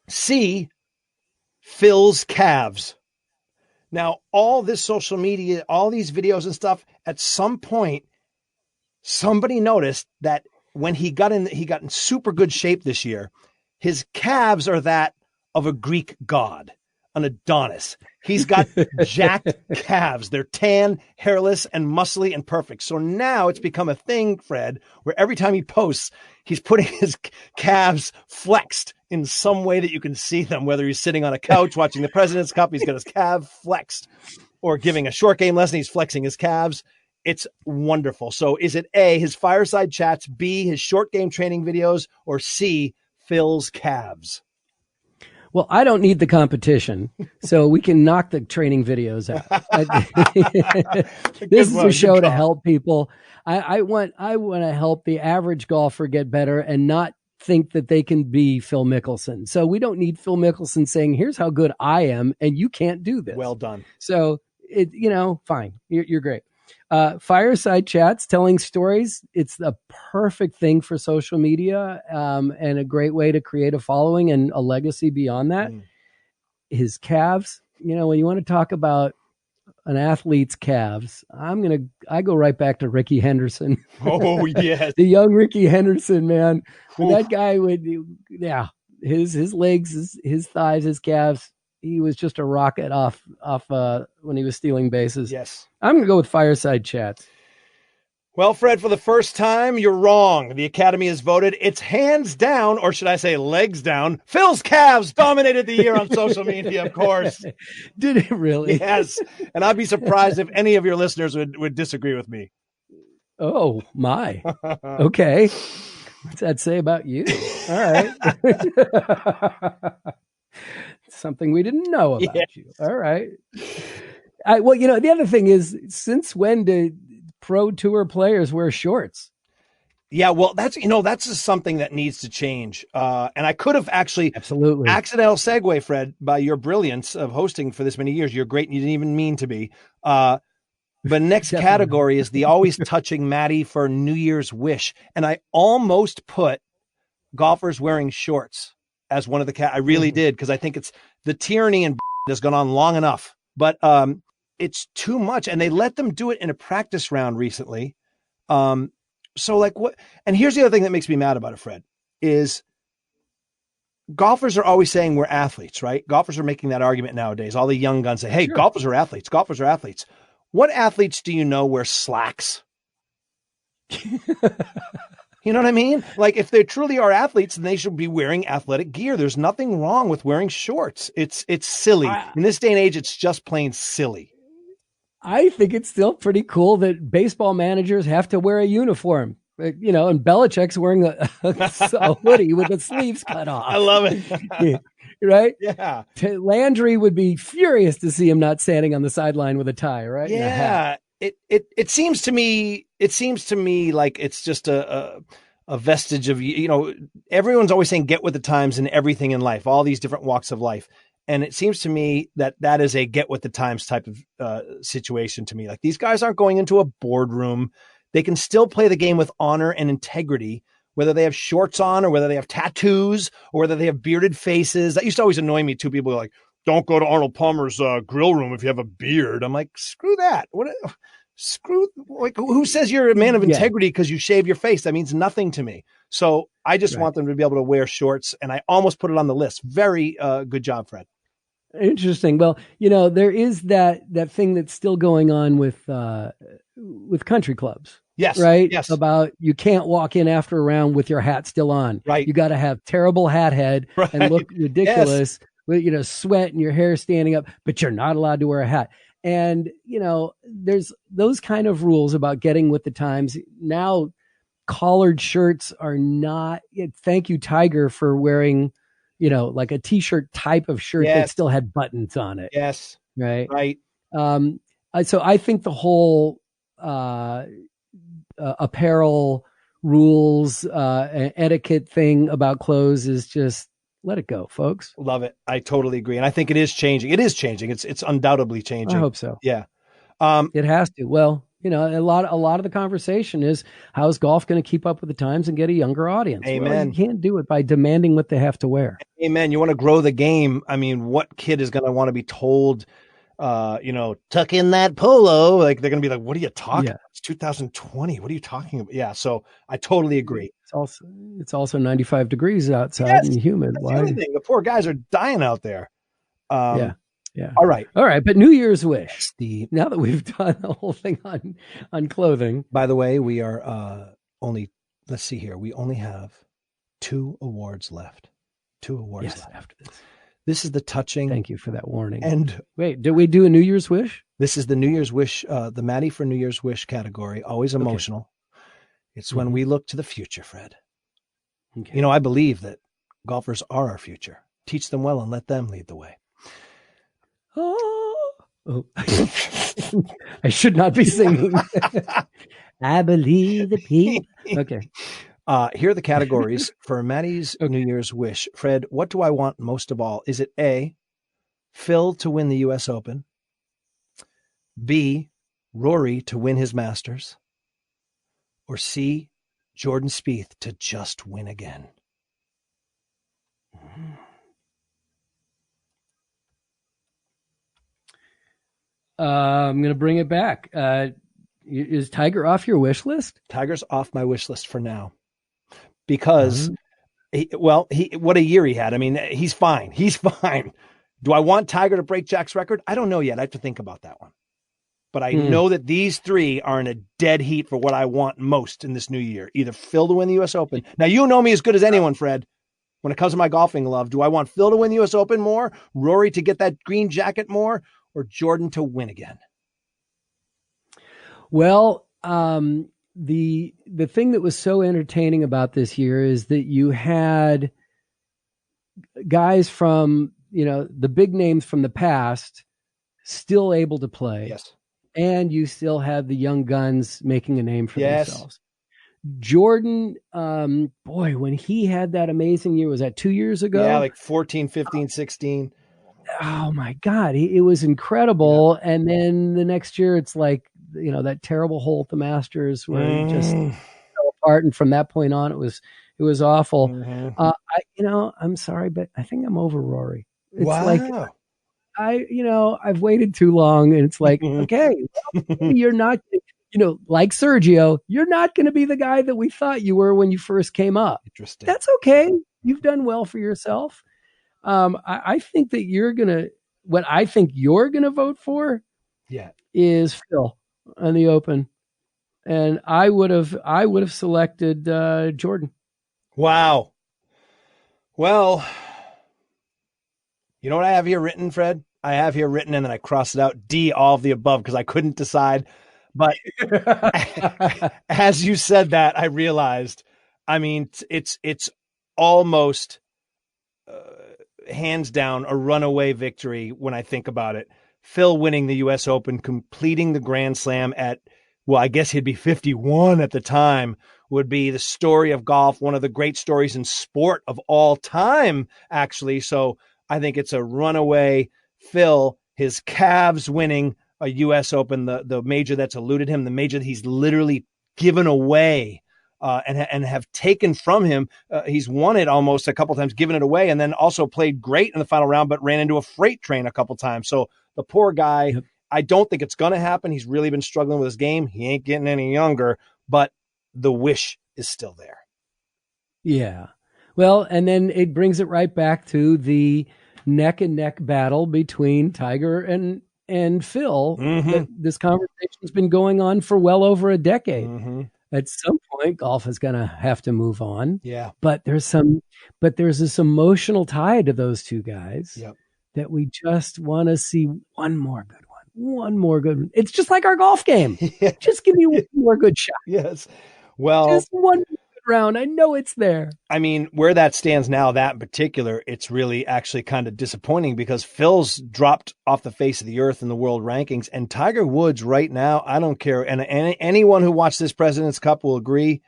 C, Phil's calves. Now, all this social media, all these videos and stuff, at some point, somebody noticed that when he got in super good shape this year, his calves are that of a Greek god, an Adonis. He's got jacked calves. They're tan, hairless, and muscly and perfect. So now it's become a thing, Fred, where every time he posts, he's putting his calves flexed in some way that you can see them, whether he's sitting on a couch watching the President's Cup, he's got his calf flexed, or giving a short game lesson, he's flexing his calves. It's wonderful. So is it A, his Fireside Chats, B, his short game training videos, or C, Phil's calves? Well, I don't need the competition, so we can knock the training videos out. This is a show to help people. I want to help the average golfer get better and not think that they can be Phil Mickelson. So we don't need Phil Mickelson saying, here's how good I am, and you can't do this. Well done. So, fine. You're great. Fireside Chats, telling stories. It's the perfect thing for social media, and a great way to create a following and a legacy beyond that. His calves, when you want to talk about an athlete's calves, I go right back to Ricky Henderson. Oh, yes. The young Ricky Henderson, man. When that guy his legs, his thighs, his calves, he was just a rocket off when he was stealing bases. Yes. I'm going to go with Fireside Chats. Well, Fred, for the first time, you're wrong. The Academy has voted. It's hands down, or should I say legs down. Phil's calves dominated the year on social media, of course. Did it really? Yes. And I'd be surprised if any of your listeners would disagree with me. Oh, my. Okay. What's that say about you? All right. Something we didn't know about you. All right. The other thing is, since when do pro tour players wear shorts? Yeah, well, that's something that needs to change. And I could have actually absolutely accidental segue, Fred, by your brilliance of hosting for this many years. You're great. And you didn't even mean to be. The next Definitely. category is the always touching Matty for New Year's wish. And I almost put golfers wearing shorts as one of the I really did, because I think it's the tyranny and has gone on long enough. But it's too much. And they let them do it in a practice round recently. So like what? And here's the other thing that makes me mad about it, Fred, is golfers are always saying we're athletes, right? Golfers are making that argument nowadays. All the young guns say, hey, golfers are athletes. Golfers are athletes. What athletes do you know wear slacks? You know what I mean? Like if they truly are athletes, then they should be wearing athletic gear. There's nothing wrong with wearing shorts. It's silly. In this day and age, it's just plain silly. I think it's still pretty cool that baseball managers have to wear a uniform. You know, and Belichick's wearing a hoodie with the sleeves cut off. I love it. Right? Yeah. Landry would be furious to see him not standing on the sideline with a tie, right? Yeah. It seems to me like it's just a vestige of, you know, everyone's always saying get with the times in everything in life, all these different walks of life. And it seems to me that is a get with the times type of situation to me. Like these guys aren't going into a boardroom. They can still play the game with honor and integrity, whether they have shorts on or whether they have tattoos or whether they have bearded faces. That used to always annoy me too. People are like, don't go to Arnold Palmer's grill room if you have a beard. I'm like, screw that. Like, who says you're a man of integrity because you shave your face? That means nothing to me. So I just want them to be able to wear shorts. And I almost put it on the list. Very good job, Fred. Interesting. Well, you know, there is that thing that's still going on with country clubs. Yes. Right. Yes. About you can't walk in after a round with your hat still on. Right. You got to have terrible hat head and look ridiculous with, you know, sweat and your hair standing up, but you're not allowed to wear a hat. And, you know, there's those kind of rules about getting with the times. Now, collared shirts are not, thank you, Tiger, for wearing, you know, like a t-shirt type of shirt that still had buttons on it. Yes. Right. Right. So I think the whole, apparel rules, etiquette thing about clothes is just let it go, folks. Love it. I totally agree. And I think it is changing. It is changing. It's undoubtedly changing. I hope so. Yeah. It has to. Well, you know, a lot of the conversation is how is golf going to keep up with the times and get a younger audience? Amen. Well, you can't do it by demanding what they have to wear. Amen. You want to grow the game. I mean, what kid is going to want to be told, you know, tuck in that polo? Like they're going to be like, what are you talking about? It's 2020. What are you talking about? Yeah. So I totally agree. It's also 95 degrees outside and humid. That's the other thing. The poor guys are dying out there. Yeah. All right. But New Year's wish. Now that we've done the whole thing on clothing. By the way, we are let's see here. We only have 2 awards left. 2 awards left after this. This is the touching. Thank you for that warning. And wait, did we do a New Year's wish? This is the New Year's wish, the Matty for New Year's wish category. Always emotional. Okay. It's when we look to the future, Fred. Okay. You know, I believe that golfers are our future. Teach them well and let them lead the way. Oh. I should not be singing. I believe the people. Okay. Here are the categories for Matty's New Year's wish. Fred, what do I want most of all? Is it A, Phil to win the U.S. Open? B, Rory to win his Masters? Or C, Jordan Spieth to just win again? I'm going to bring it back. Is Tiger off your wish list? Tiger's off my wish list for now. Because, what a year he had. I mean, he's fine. He's fine. Do I want Tiger to break Jack's record? I don't know yet. I have to think about that one. But I know that these 3 are in a dead heat for what I want most in this new year. Either Phil to win the U.S. Open. Now, you know me as good as anyone, Fred. When it comes to my golfing love, do I want Phil to win the U.S. Open more? Rory to get that green jacket more? Or Jordan to win again? Well, the thing that was so entertaining about this year is that you had guys from, you know, the big names from the past still able to play. Yes. And you still had the young guns making a name for themselves. Jordan, boy, when he had that amazing year, was that 2 years ago? Yeah, like 14, 15, 16. Oh my God, it was incredible. Yeah. And then the next year it's like that terrible hole at the Masters where it just fell apart. And from that point on, it was awful. I'm sorry, but I think I'm over Rory. It's like, I've waited too long, and it's like, okay, you're not, like Sergio, you're not going to be the guy that we thought you were when you first came up. Interesting. That's okay. You've done well for yourself. I think that what I think you're going to vote for is Phil on the Open. And I would have selected Jordan. Wow. Well, you know what I have here written, Fred? I have here written, and then I crossed it out, D, all of the above, because I couldn't decide. But as you said that, I realized, I mean, it's almost hands down a runaway victory when I think about it. Phil winning the U.S. Open, completing the Grand Slam at, well, I guess he'd be 51 at the time, would be the story of golf, one of the great stories in sport of all time, actually. So I think it's a runaway Phil, his Cavs winning a U.S. Open, the major that's eluded him, the major that he's literally given away and have taken from him. He's won it almost a couple times, given it away, and then also played great in the final round, but ran into a freight train a couple times. So the poor guy, yep. I don't think it's going to happen. He's really been struggling with his game. He ain't getting any younger, but the wish is still there. Yeah. Well, and then it brings it right back to the neck and neck battle between Tiger and Phil. Mm-hmm. This conversation's been going on for well over a decade. Mm-hmm. At some point, golf is going to have to move on. Yeah. But there's this emotional tie to those two guys that we just want to see one more good one. It's just like our golf game. Yeah. Just give me one more good shot. Yes. Well, just one good round. I know it's there. I mean, where that stands now, that in particular, it's really actually kind of disappointing because Phil's dropped off the face of the earth in the world rankings, and Tiger Woods right now, I don't care. And anyone who watched this President's Cup will agree.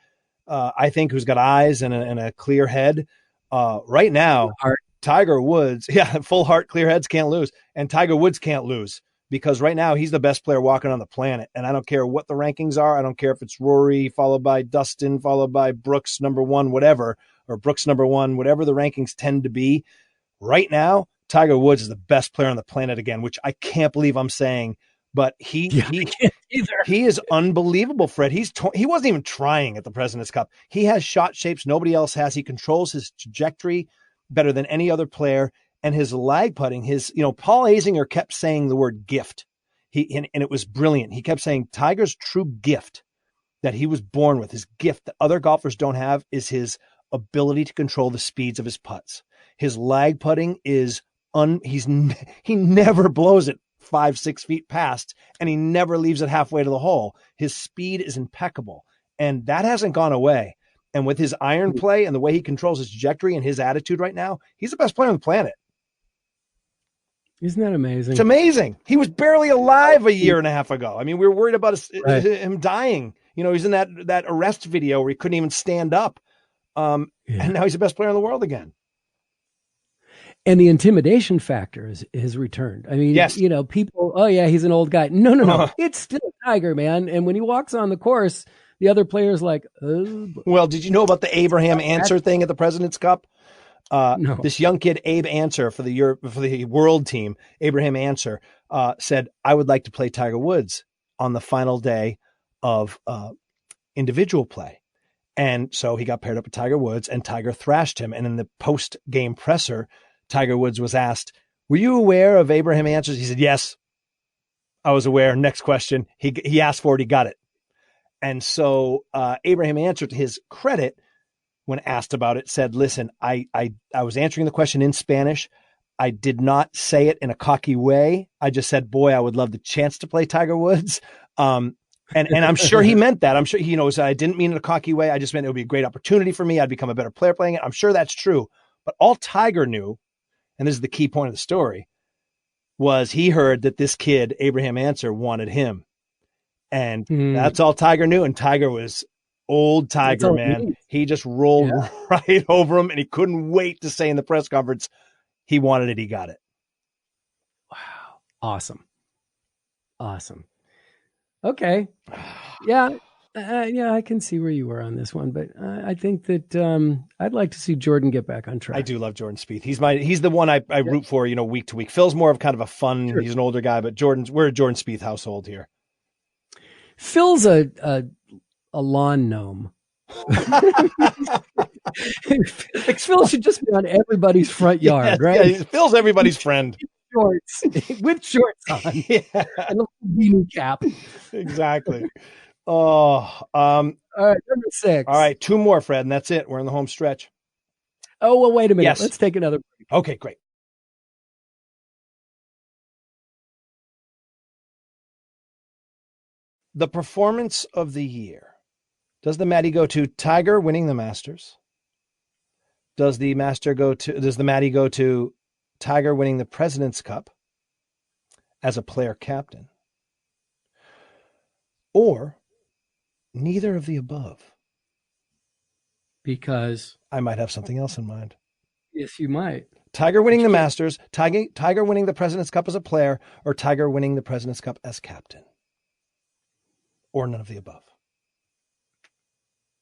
I think who's got eyes and a clear head right now, Tiger Woods, full heart, clear heads can't lose. And Tiger Woods can't lose. Because right now he's the best player walking on the planet. And I don't care what the rankings are. I don't care if it's Rory followed by Dustin, followed by Brooks number one, whatever, or Brooks number one, whatever the rankings tend to be. Right now, Tiger Woods is the best player on the planet again, which I can't believe I'm saying, but he is unbelievable, Fred. He wasn't even trying at the President's Cup. He has shot shapes nobody else has. He controls his trajectory better than any other player. And his lag putting, Paul Azinger kept saying the word gift. And it was brilliant. He kept saying Tiger's true gift that he was born with, his gift that other golfers don't have, is his ability to control the speeds of his putts. His lag putting is he never blows it 5-6 feet past, and he never leaves it halfway to the hole. His speed is impeccable, and that hasn't gone away. And with his iron play and the way he controls his trajectory and his attitude right now, he's the best player on the planet. Isn't that amazing? It's amazing. He was barely alive a year and a half ago. I mean, we were worried about him dying. He's in that arrest video where he couldn't even stand up. And now he's the best player in the world again. And the intimidation factor is returned. I mean, yes. People, he's an old guy. No. It's still Tiger, man. And when he walks on the course, the other player's like, oh. Well, did you know about the Abraham Answer thing at the President's Cup? No. This young kid, Abe Answer, for the world team, Abraham Answer, said, I would like to play Tiger Woods on the final day of individual play. And so he got paired up with Tiger Woods, and Tiger thrashed him. And in the post-game presser, Tiger Woods was asked, were you aware of Abraham Answers? He said, yes, I was aware. Next question. He asked for it. He got it. And so Abraham Answer, to his credit, when asked about it, said, listen, I was answering the question in Spanish. I did not say it in a cocky way. I just said, boy, I would love the chance to play Tiger Woods. And I'm sure he meant that. I'm sure he knows I didn't mean it in a cocky way. I just meant it would be a great opportunity for me. I'd become a better player playing it. I'm sure that's true. But all Tiger knew, and this is the key point of the story, was he heard that this kid, Abraham Answer, wanted him. And that's all Tiger knew. And Tiger was old Tiger, man. He just rolled right over him, and he couldn't wait to say in the press conference he wanted it. He got it. Wow. Awesome. Okay. Yeah. Yeah, I can see where you were on this one, but I think that I'd like to see Jordan get back on track. I do love Jordan Spieth. He's the one I root for, week to week. Phil's more of kind of a fun, He's an older guy, but we're a Jordan Spieth household here. Phil's a lawn gnome. Phil should just be on everybody's front yard, right? Yeah, Phil's everybody's friend. Shorts with shorts on, and a beanie cap. Exactly. All right, number 6. All right, 2 more, Fred, and that's it. We're in the home stretch. Oh, well, wait a minute. Yes. Let's take another break. Okay, great. The performance of the year. Does the Matty go to Tiger winning the Masters? Does the Matty go to Tiger winning the President's Cup as a player captain? Or neither of the above? Because I might have something else in mind. Yes, you might. Tiger winning the Masters, Tiger winning the President's Cup as a player, or Tiger winning the President's Cup as captain? Or none of the above?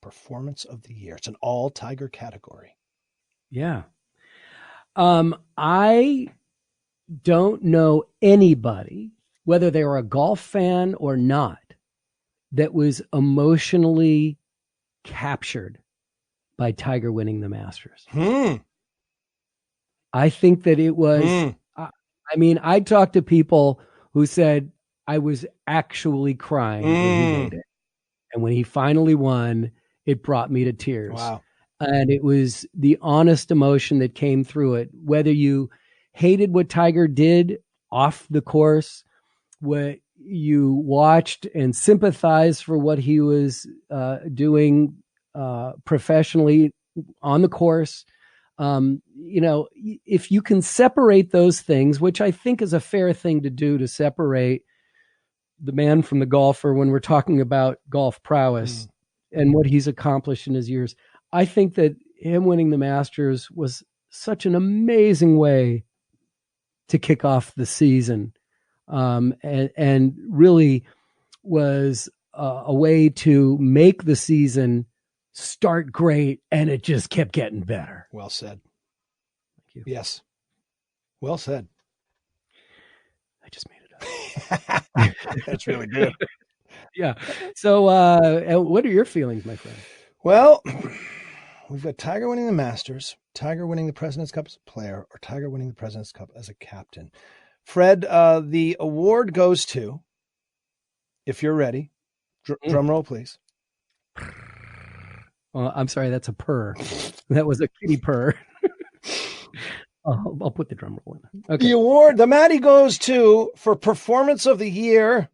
Performance of the year. It's an all Tiger category. Yeah. I don't know anybody, whether they were a golf fan or not, that was emotionally captured by Tiger winning the Masters. I think that it was, I talked to people who said I was actually crying when he made it. And when he finally won, it brought me to tears. Wow. And it was the honest emotion that came through it. Whether you hated what Tiger did off the course, what you watched and sympathized for what he was doing professionally on the course, if you can separate those things, which I think is a fair thing to do, to separate the man from the golfer when we're talking about golf prowess and what he's accomplished in his years. I think that him winning the Masters was such an amazing way to kick off the season, and really was a way to make the season start great, and it just kept getting better. Well said. Thank you. Yes. Well said. I just made it up. That's really good. Yeah. So what are your feelings, my friend? Well, we've got Tiger winning the Masters, Tiger winning the President's Cup as a player, or Tiger winning the President's Cup as a captain. Fred, the award goes to, if you're ready, drum roll, please. I'm sorry, that's a purr. That was a kitty purr. I'll put the drum roll in. Okay. The award, the Matty goes to, for performance of the year,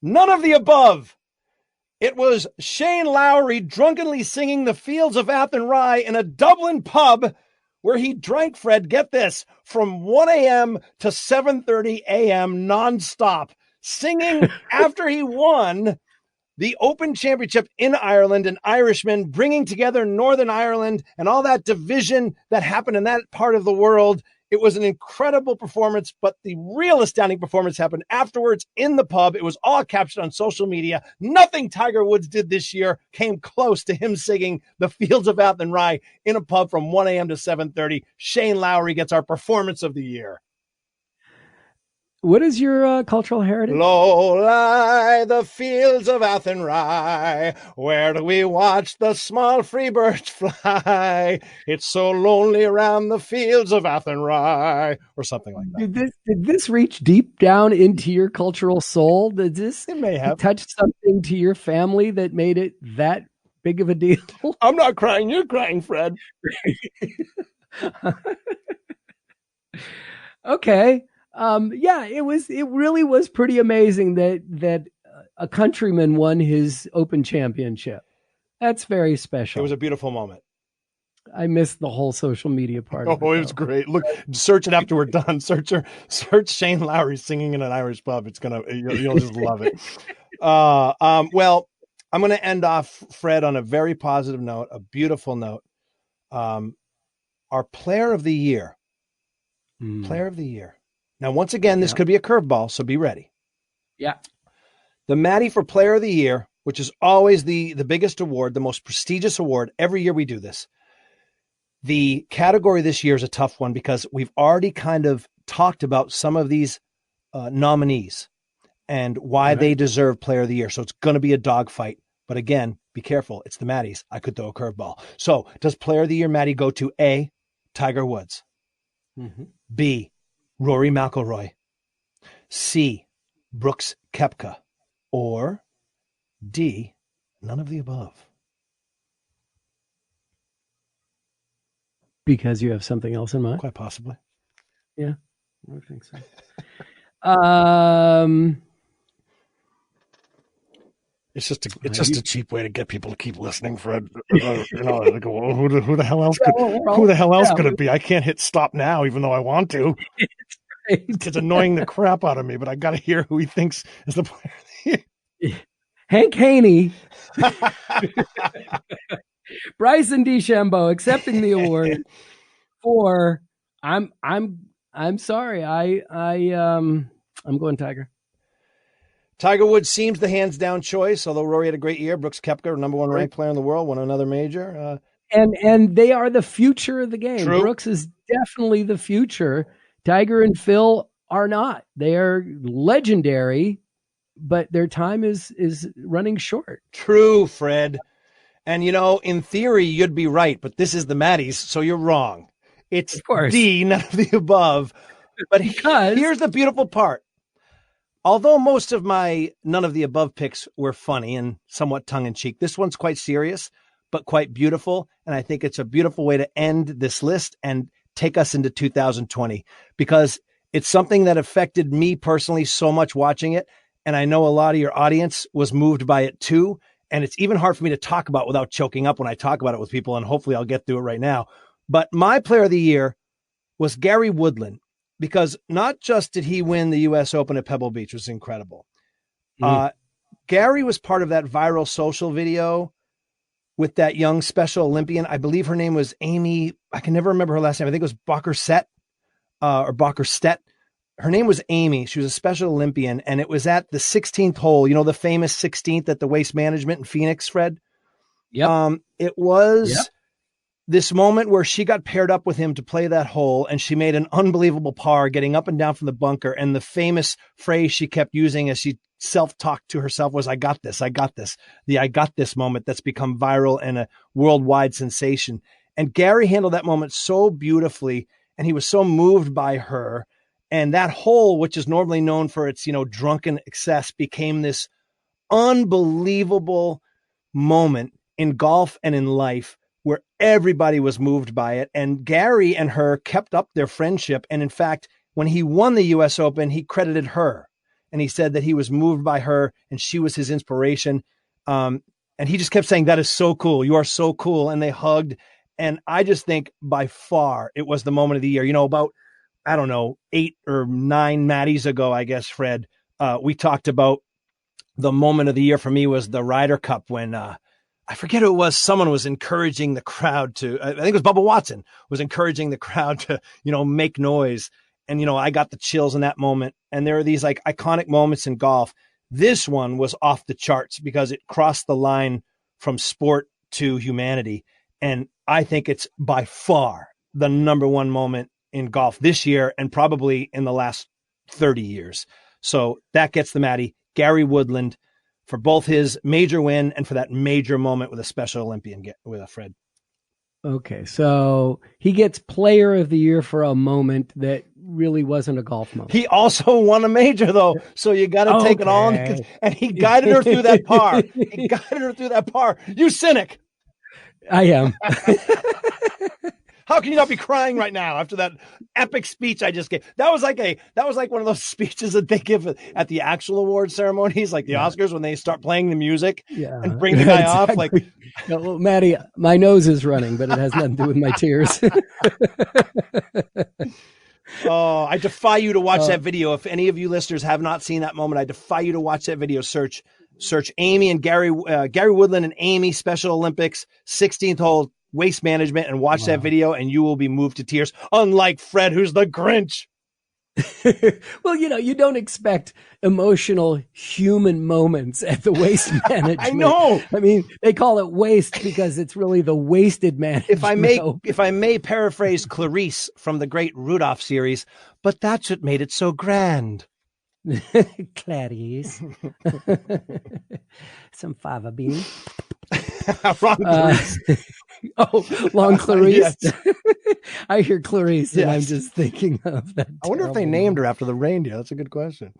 none of the above. It was Shane Lowry drunkenly singing The Fields of Athenry in a Dublin pub where he drank, Fred, get this, from 1 a.m. to 7:30 a.m. nonstop, singing after he won the Open Championship in Ireland, an Irishman bringing together Northern Ireland and all that division that happened in that part of the world. It was an incredible performance, but the real astounding performance happened afterwards in the pub. It was all captured on social media. Nothing Tiger Woods did this year came close to him singing The Fields of Athenry in a pub from 1 a.m. to 7:30. Shane Lowry gets our performance of the year. What is your cultural heritage? Low lie the fields of Athenry, where do we watch the small free birds fly? It's so lonely around the fields of Athenry, or something like that. Did this reach deep down into your cultural soul? Did this It may have touched something to your family that made it that big of a deal? I'm not crying. You're crying, Fred. Okay. It really was pretty amazing that a countryman won his Open Championship. That's very special. It was a beautiful moment. I missed the whole social media part. Oh, it was great. Look, search it after we're done. Search Shane Lowry singing in an Irish pub. You'll just love it. Well, I'm going to end off, Fred, on a very positive note, a beautiful note. Our player of the year. Player of the year. Now, once again, this could be a curveball, so be ready. Yeah. The Matty for Player of the Year, which is always the biggest award, the most prestigious award. Every year we do this. The category this year is a tough one because we've already kind of talked about some of these nominees and why they deserve Player of the Year. So it's going to be a dogfight. But again, be careful. It's the Matties. I could throw a curveball. So does Player of the Year Matty go to A, Tiger Woods, B, Rory McIlroy, C, Brooks Koepka, or D, none of the above? Because you have something else in mind? Quite possibly. Yeah, I think so. It's just a cheap way to get people to keep listening, Fred. They go, well, who the hell else could it be? I can't hit stop now, even though I want to. It's annoying the crap out of me, but I got to hear who he thinks is the player of the year. Hank Haney, Bryson DeChambeau accepting the award for. I'm sorry. I'm going Tiger. Tiger Woods seems the hands-down choice, although Rory had a great year. Brooks Koepka, number one ranked player in the world, won another major. And they are the future of the game. True. Brooks is definitely the future. Tiger and Phil are not. They are legendary, but their time is running short. True, Fred. And, in theory, you'd be right, but this is the Matties, so you're wrong. It's D, none of the above. But here's the beautiful part. Although most of my none of the above picks were funny and somewhat tongue-in-cheek, this one's quite serious, but quite beautiful. And I think it's a beautiful way to end this list and take us into 2020 because it's something that affected me personally so much watching it. And I know a lot of your audience was moved by it too. And it's even hard for me to talk about without choking up when I talk about it with people. And hopefully I'll get through it right now. But my player of the year was Gary Woodland. Because not just did he win the U.S. Open at Pebble Beach, which was incredible. Gary was part of that viral social video with that young Special Olympian. I believe her name was Amy. I can never remember her last name. I think it was Bockerstedt. Her name was Amy. She was a Special Olympian, and it was at the 16th hole. The famous 16th at the Waste Management in Phoenix, Fred? Yep. It was this moment where she got paired up with him to play that hole, and she made an unbelievable par getting up and down from the bunker. And the famous phrase she kept using as she self-talked to herself was, I got this. The I got this moment that's become viral and a worldwide sensation. And Gary handled that moment so beautifully, and he was so moved by her. And that hole, which is normally known for its, drunken excess, became this unbelievable moment in golf and in life where everybody was moved by it. And Gary and her kept up their friendship. And in fact, when he won the US Open, he credited her. And he said that he was moved by her and she was his inspiration. And he just kept saying, that is so cool. You are so cool. And they hugged. And I just think by far it was the moment of the year. About, 8 or 9 Matties ago, I guess, Fred, we talked about the moment of the year for me was the Ryder Cup when, I forget who it was. Someone was encouraging the crowd to, I think it was Bubba Watson was encouraging the crowd to, make noise. And, I got the chills in that moment. And there are these like iconic moments in golf. This one was off the charts because it crossed the line from sport to humanity. And I think it's by far the number one moment in golf this year and probably in the last 30 years. So that gets the Matty, Gary Woodland, for both his major win and for that major moment with a Special Olympian with a Fred. Okay, so he gets Player of the Year for a moment that really wasn't a golf moment. He also won a major, though, so you got to take it all. And he guided her through that par. You cynic! I am. How can you not be crying right now after that epic speech I just gave? That was like one of those speeches that they give at the actual award ceremonies, like the Oscars, when they start playing the music and bring the guy off. Like, well, Matty, my nose is running, but it has nothing to do with my tears. Oh, I defy you to watch that video. If any of you listeners have not seen that moment, I defy you to watch that video. Search Amy and Gary Woodland and Amy Special Olympics 16th hole Waste Management and watch that video, and you will be moved to tears. Unlike Fred, who's the Grinch. Well, you don't expect emotional human moments at the Waste Management. I know. I mean, they call it waste because it's really the wasted management. If I may paraphrase Clarice from the great Rudolph series, but that's what made it so grand. Clarice. Some fava bean. Wrong Clarice. Long Clarice. Yes. I hear Clarice, and I'm Yes. just thinking of that. I wonder if they named her after the reindeer. That's a good question.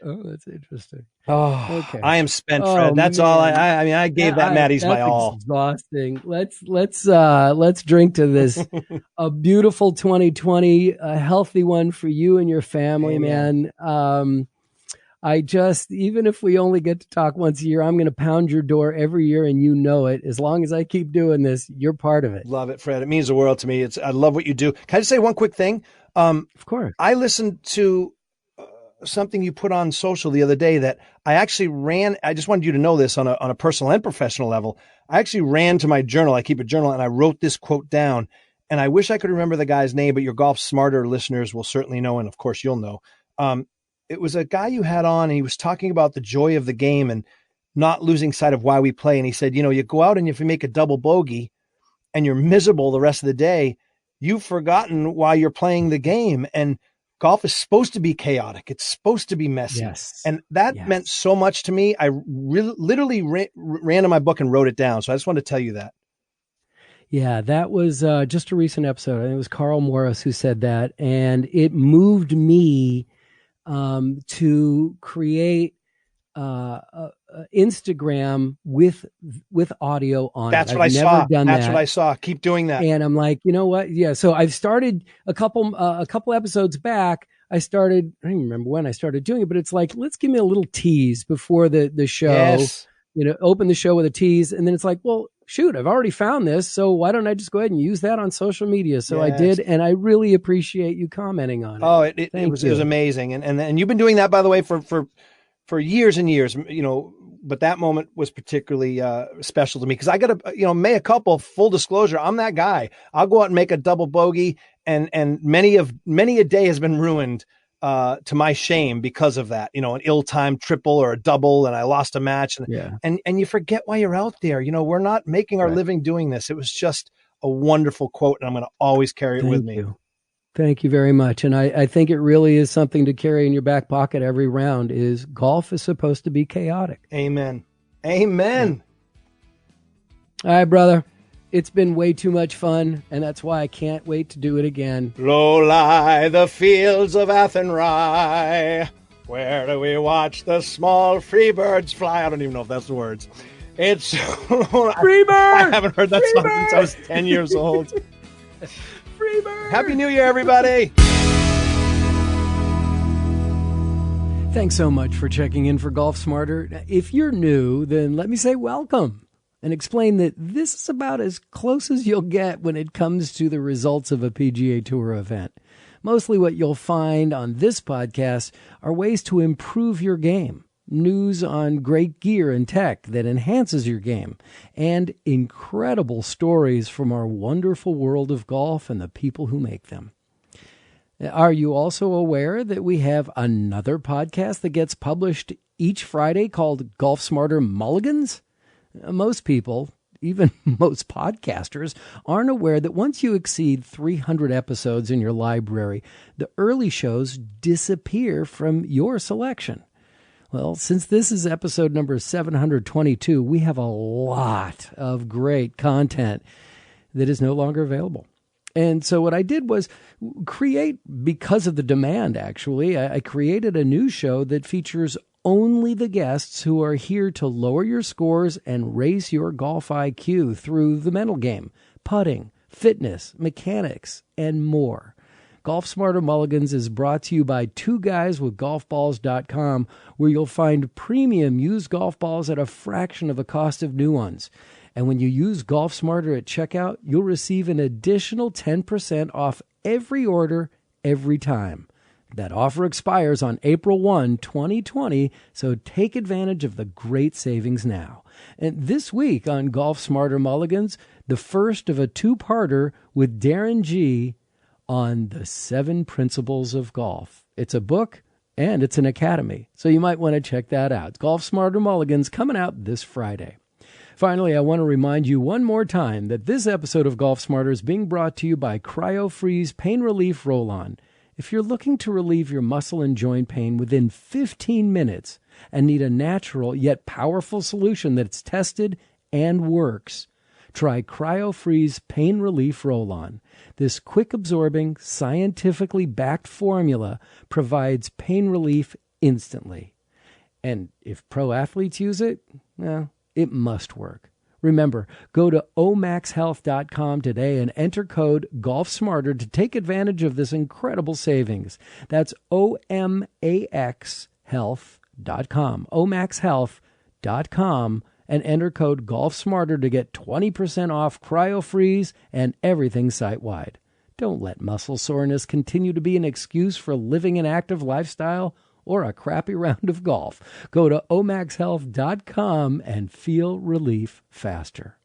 Oh, that's interesting. Oh, Okay. I am spent, Oh, Fred. That's all. man. I mean, I gave that Matty's my all. Exhausting. Let's drink to this. A beautiful 2020, a healthy one for you and your family, Amen. man. Even if we only get to talk once a year, I'm going to pound your door every year, and you know it. As long as I keep doing this, you're part of it. Love it, Fred. It means the world to me. I love what you do. Can I just say one quick thing? Of course. I listened to something you put on social the other day that I actually ran. I just wanted you to know this on a personal and professional level. I actually ran to my journal. I keep a journal, and I wrote this quote down. And I wish I could remember the guy's name, but your Golf Smarter listeners will certainly know, and of course you'll know. It was a guy you had on, and he was talking about the joy of the game and not losing sight of why we play. And he said, you go out and if you make a double bogey and you're miserable the rest of the day, you've forgotten why you're playing the game. And golf is supposed to be chaotic. It's supposed to be messy. Yes. And that meant so much to me. I literally ran to my book and wrote it down. So I just wanted to tell you that. Yeah, that was just a recent episode. I think it was Carl Morris who said that. And it moved me to create Instagram with audio on That's it. what I saw. That's what I saw. Keep doing that. And I'm like, you know what? Yeah. So I've started a couple episodes back. I don't even remember when I started doing it, but it's like, let's give me a little tease before the show. Yes. Open the show with a tease, and then it's like, well, shoot, I've already found this, so why don't I just go ahead and use that on social media? So I did, and I really appreciate you commenting on it. Oh, it was amazing, and you've been doing that, by the way, for years and years, But that moment was particularly special to me because I got to, mea culpa, full disclosure. I'm that guy. I'll go out and make a double bogey, and many a day has been ruined to my shame because of that, an ill-timed triple or a double, and I lost a match. And you forget why you're out there. We're not making our living doing this. It was just a wonderful quote, and I'm going to always carry it with me. Thank you very much. And I think it really is something to carry in your back pocket every round is golf is supposed to be chaotic. Amen. Amen. All right, brother. It's been way too much fun, and that's why I can't wait to do it again. Low lie the fields of Athenry, where do we watch the small free birds fly? I don't even know if that's the words. It's Free bird! I haven't heard that song since I was 10 years old. Free bird! Happy New Year, everybody! Thanks so much for checking in for Golf Smarter. If you're new, then let me say welcome and explain that this is about as close as you'll get when it comes to the results of a PGA Tour event. Mostly what you'll find on this podcast are ways to improve your game, news on great gear and tech that enhances your game, and incredible stories from our wonderful world of golf and the people who make them. Are you also aware that we have another podcast that gets published each Friday called Golf Smarter Mulligans? Most people, even most podcasters, aren't aware that once you exceed 300 episodes in your library, the early shows disappear from your selection. Well, since this is episode number 722, we have a lot of great content that is no longer available. And so what I did was create, because of the demand, actually, I created a new show that features only the guests who are here to lower your scores and raise your golf IQ through the mental game, putting, fitness, mechanics, and more. Golf Smarter Mulligans is brought to you by Two Guys with golfballs.com, where you'll find premium used golf balls at a fraction of the cost of new ones. And when you use Golf Smarter at checkout, you'll receive an additional 10% off every order, every time. That offer expires on April 1, 2020, so take advantage of the great savings now. And this week on Golf Smarter Mulligans, the first of a two-parter with Darren G. on the 7 principles of golf. It's a book, and it's an academy, so you might want to check that out. It's Golf Smarter Mulligans coming out this Friday. Finally, I want to remind you one more time that this episode of Golf Smarter is being brought to you by CryoFreeze Pain Relief Roll-On. If you're looking to relieve your muscle and joint pain within 15 minutes and need a natural yet powerful solution that's tested and works, try CryoFreeze Pain Relief Roll-On. This quick-absorbing, scientifically backed formula provides pain relief instantly. And if pro athletes use it, well, it must work. Remember, go to omaxhealth.com today and enter code GolfSmarter to take advantage of this incredible savings. That's omaxhealth.com, omaxhealth.com, and enter code GolfSmarter to get 20% off CryoFreeze and everything site-wide. Don't let muscle soreness continue to be an excuse for living an active lifestyle or a crappy round of golf. Go to omaxhealth.com and feel relief faster.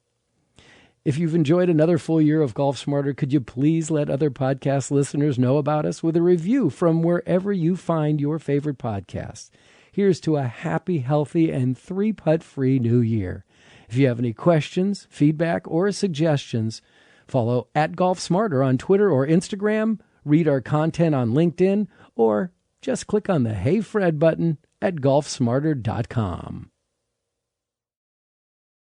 If you've enjoyed another full year of Golf Smarter, could you please let other podcast listeners know about us with a review from wherever you find your favorite podcasts? Here's to a happy, healthy, and 3-putt-free new year. If you have any questions, feedback, or suggestions, follow @GolfSmarter on Twitter or Instagram, read our content on LinkedIn, or just click on the Hey Fred button at golfsmarter.com.